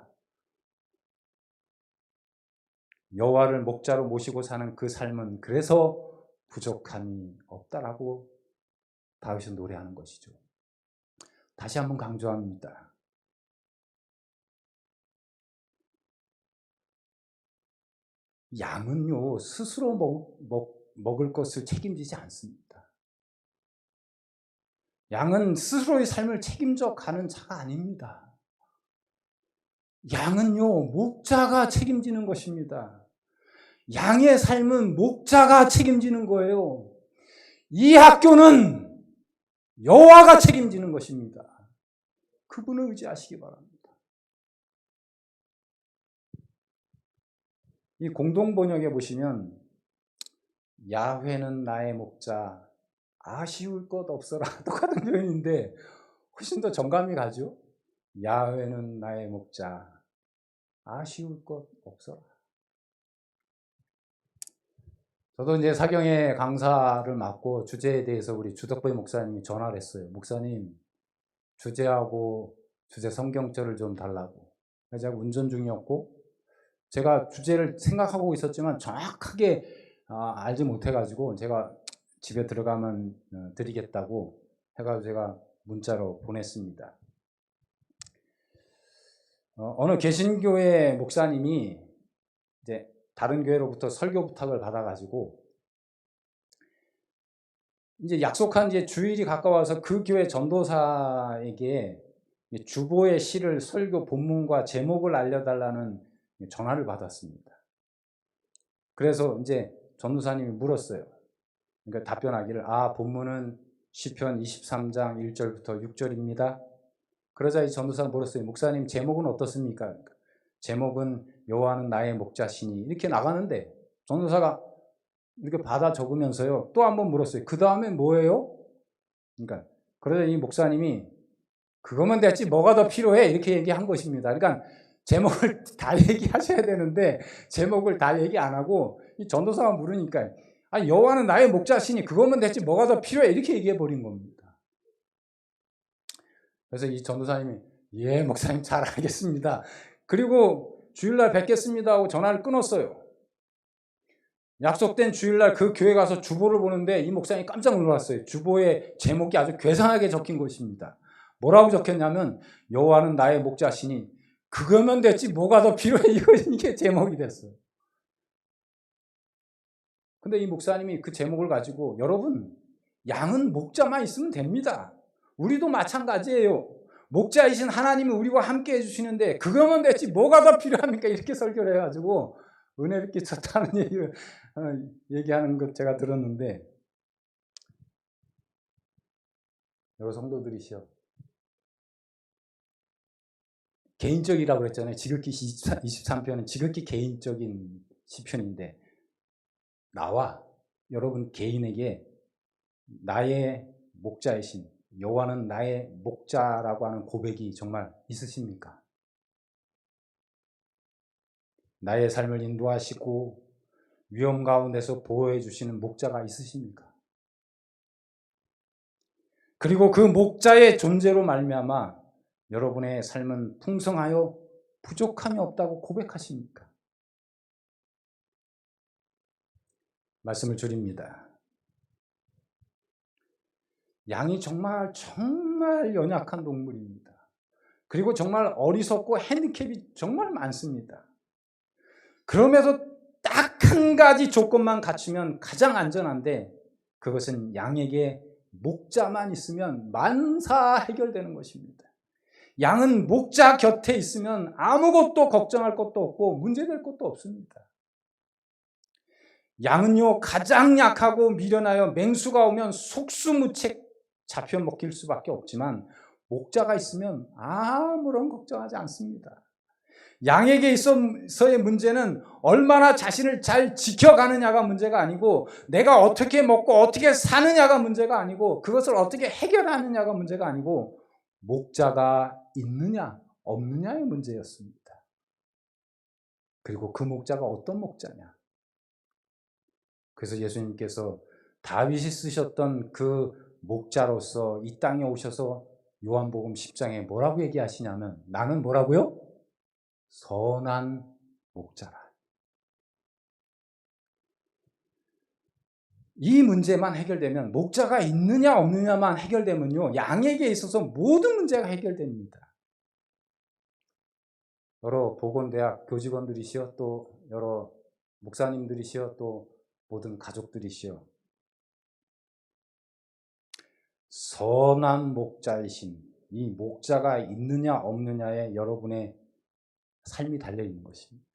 여호와를 목자로 모시고 사는 그 삶은 그래서 부족함이 없다라고 다윗은 노래하는 것이죠. 다시 한번 강조합니다. 양은요, 스스로 먹을 것을 책임지지 않습니다. 양은 스스로의 삶을 책임져 가는 자가 아닙니다. 양은요, 목자가 책임지는 것입니다. 양의 삶은 목자가 책임지는 거예요. 이 학교는 여호와가 책임지는 것입니다. 그분을 의지하시기 바랍니다. 이 공동번역에 보시면 야훼는 나의 목자 아쉬울 것 없어라 똑같은 표현인데 훨씬 더 정감이 가죠. 야훼는 나의 목자 아쉬울 것 없어라. 저도 이제 사경의 강사를 맡고 주제에 대해서 우리 주덕배 목사님이 전화를 했어요. 목사님, 주제하고 주제 성경절을 좀 달라고. 그래서 제가 운전 중이었고 제가 주제를 생각하고 있었지만 정확하게 알지 못해가지고 제가 집에 들어가면 드리겠다고 해가지고 제가 문자로 보냈습니다. 어느 개신교회 목사님이 이제 다른 교회로부터 설교 부탁을 받아가지고 이제 약속한 이제 주일이 가까워서 그 교회 전도사에게 주보의 시를 설교 본문과 제목을 알려달라는 전화를 받았습니다. 그래서 이제 전도사님이 물었어요. 그러니까 답변하기를 본문은 시편 23장 1절부터 6절입니다. 그러자 이 전도사가 물었어요. 목사님 제목은 어떻습니까? 그러니까 제목은 여호와는 나의 목자시니 이렇게 나가는데 전도사가 이렇게 받아 적으면서요. 또 한번 물었어요. 그 다음엔 뭐예요? 그러니까 그러자 이 목사님이 그거면 됐지 뭐가 더 필요해? 이렇게 얘기한 것입니다. 그러니까 제목을 다 얘기하셔야 되는데 제목을 다 얘기 안 하고 이 전도사가 물으니까 여호와는 나의 목자시니 그거면 됐지 뭐가 더 필요해? 이렇게 얘기해 버린 겁니다. 그래서 이 전도사님이 예 목사님 잘 알겠습니다. 그리고 주일날 뵙겠습니다 하고 전화를 끊었어요. 약속된 주일날 그 교회 가서 주보를 보는데 이 목사님이 깜짝 놀랐어요. 주보에 제목이 아주 괴상하게 적힌 것입니다. 뭐라고 적혔냐면 여호와는 나의 목자시니 그거면 됐지 뭐가 더 필요해? 이게 제목이 됐어요. 근데 이 목사님이 그 제목을 가지고 여러분 양은 목자만 있으면 됩니다. 우리도 마찬가지예요. 목자이신 하나님이 우리와 함께 해주시는데 그거면 됐지 뭐가 더 필요합니까? 이렇게 설교를 해가지고 은혜를 끼쳤다는 얘기를 얘기하는 것 제가 들었는데 여러 성도들이시여 개인적이라고 그랬잖아요. 지극히 23편은 지극히 개인적인 시편인데 나와 여러분 개인에게 나의 목자이신 여호와는 나의 목자라고 하는 고백이 정말 있으십니까? 나의 삶을 인도하시고 위험 가운데서 보호해 주시는 목자가 있으십니까? 그리고 그 목자의 존재로 말미암아 여러분의 삶은 풍성하여 부족함이 없다고 고백하십니까? 말씀을 드립니다. 양이 정말 연약한 동물입니다. 그리고 정말 어리석고 핸디캡이 정말 많습니다. 그럼에도 딱 한 가지 조건만 갖추면 가장 안전한데 그것은 양에게 목자만 있으면 만사 해결되는 것입니다. 양은 목자 곁에 있으면 아무것도 걱정할 것도 없고 문제될 것도 없습니다. 양은요 가장 약하고 미련하여 맹수가 오면 속수무책 잡혀 먹힐 수밖에 없지만 목자가 있으면 아무런 걱정하지 않습니다. 양에게 있어서의 문제는 얼마나 자신을 잘 지켜가느냐가 문제가 아니고 내가 어떻게 먹고 어떻게 사느냐가 문제가 아니고 그것을 어떻게 해결하느냐가 문제가 아니고 목자가 있느냐 없느냐의 문제였습니다. 그리고 그 목자가 어떤 목자냐. 그래서 예수님께서 다윗이 쓰셨던 그 목자로서 이 땅에 오셔서 요한복음 10장에 뭐라고 얘기하시냐면 나는 뭐라고요? 선한 목자라. 이 문제만 해결되면 목자가 있느냐 없느냐만 해결되면요 양에게 있어서 모든 문제가 해결됩니다. 여러 보건대학 교직원들이시여 또 여러 목사님들이시여 또 모든 가족들이시여 선한 목자이신 이 목자가 있느냐 없느냐에 여러분의 삶이 달려있는 것입니다.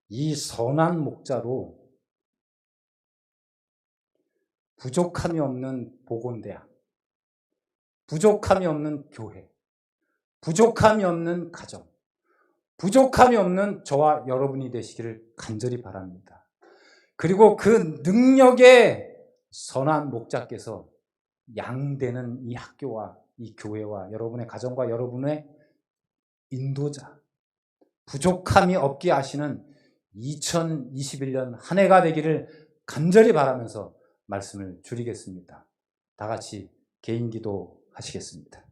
이 선한 목자로 부족함이 없는 보건대학, 부족함이 없는 교회, 부족함이 없는 가정, 부족함이 없는 저와 여러분이 되시기를 간절히 바랍니다. 그리고 그 능력의 선한 목자께서 양되는 이 학교와 이 교회와 여러분의 가정과 여러분의 인도자, 부족함이 없게 하시는 2021년 한 해가 되기를 간절히 바라면서 말씀을 줄이겠습니다. 다 같이 개인 기도 하시겠습니다.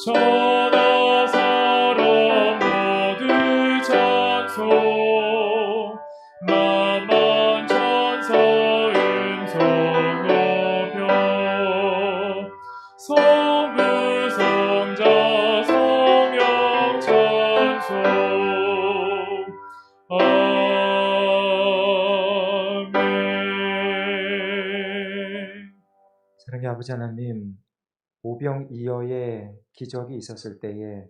천하 사람 모두 찬송 만만 천사 음성 높여 성부 성자 성령 찬송 아멘. 사랑의 아버지 하나님, 오병이어의 기적이 있었을 때에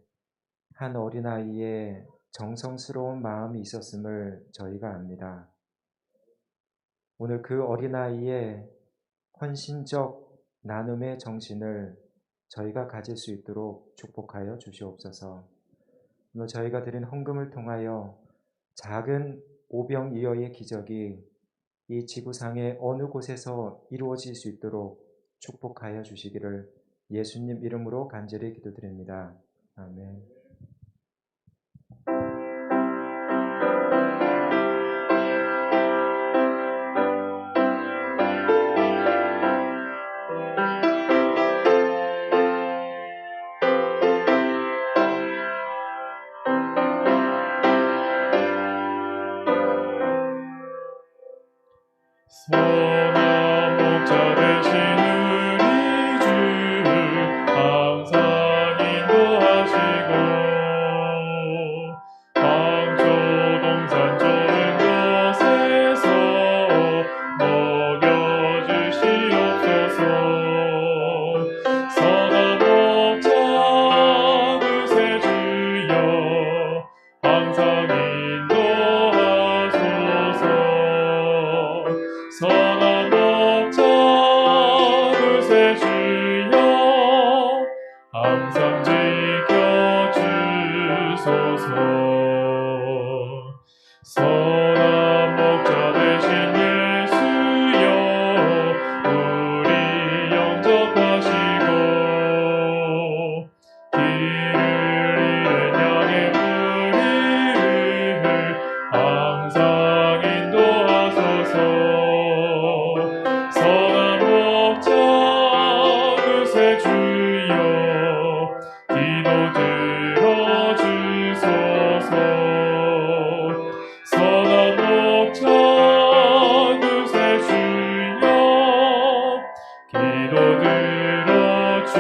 한 어린아이의 정성스러운 마음이 있었음을 저희가 압니다. 오늘 그 어린아이의 헌신적 나눔의 정신을 저희가 가질 수 있도록 축복하여 주시옵소서. 오늘 저희가 드린 헌금을 통하여 작은 오병이어의 기적이 이 지구상의 어느 곳에서 이루어질 수 있도록 축복하여 주시기를 예수님 이름으로 간절히 기도드립니다. 아멘. 선한 목자 되신 우리 주 항상 인도하시고 항상 지켜주소서. 선한 목자 되신 예수여 우리 영접하시고 길을 잃은 양의 우리를 항상 인도하소서. 선한 목자 그새 주여 기도 들어주소서. 선한 목자 그새 주여 기도 들어주소서.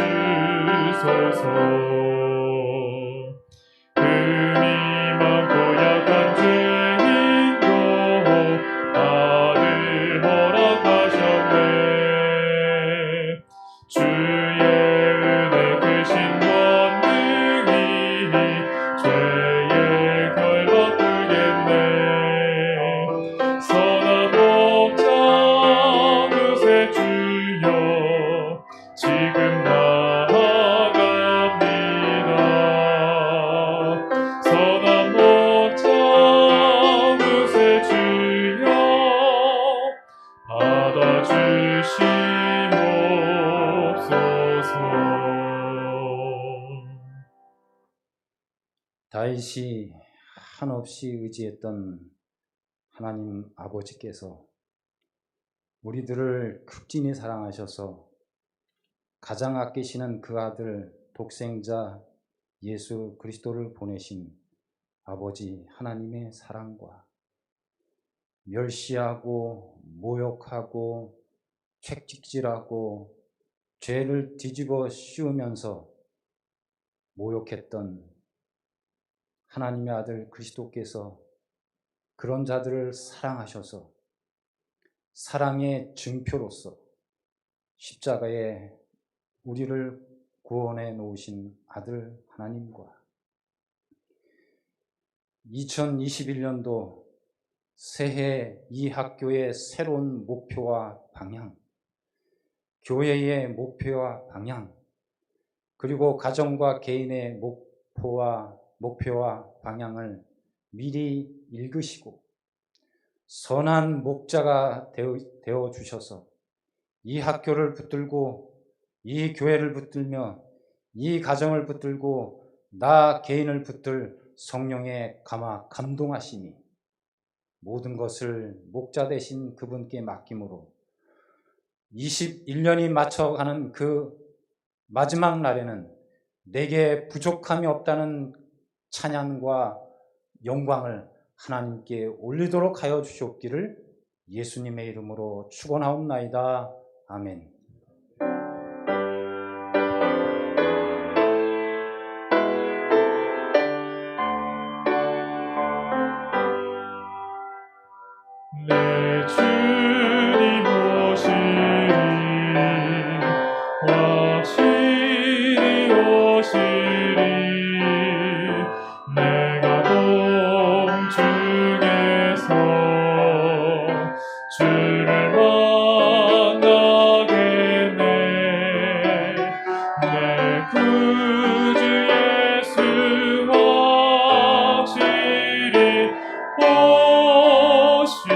흔히 많고 약한 죄인도 아들 허락하셨네. 주의 은혜 크신 권능이 죄의 결 바꾸겠네. 선한 목자 그새 주여 지금 나아갑니다. 선한 목자 그새 주여 받아주시옵소서. 다윗이 한없이 의지했던 하나님 아버지께서 우리들을 극진히 사랑하셔서 가장 아끼시는 그 아들 독생자 예수 그리스도를 보내신 아버지 하나님의 사랑과 멸시하고 모욕하고 책찍질하고 죄를 뒤집어 씌우면서 모욕했던 하나님의 아들 그리스도께서 그런 자들을 사랑하셔서 사랑의 증표로서 십자가에 우리를 구원해 놓으신 아들 하나님과 2021년도 새해 이 학교의 새로운 목표와 방향, 교회의 목표와 방향, 그리고 가정과 개인의 목표와 방향을 미리 읽으시고 선한 목자가 되어 주셔서 이 학교를 붙들고 이 교회를 붙들며 이 가정을 붙들고 나 개인을 붙들 성령의 감동하심이 모든 것을 목자 되신 그분께 맡김으로 21년이 맞춰가는 그 마지막 날에는 내게 부족함이 없다는 찬양과 영광을 하나님께 올리도록 하여 주시옵기를 예수님의 이름으로 축원하옵나이다. 아멘. 내 주님 오시리 확실히 오시리 내가 공중에서 주를 만나겠네. 내 구주 예수 확실히 오시네.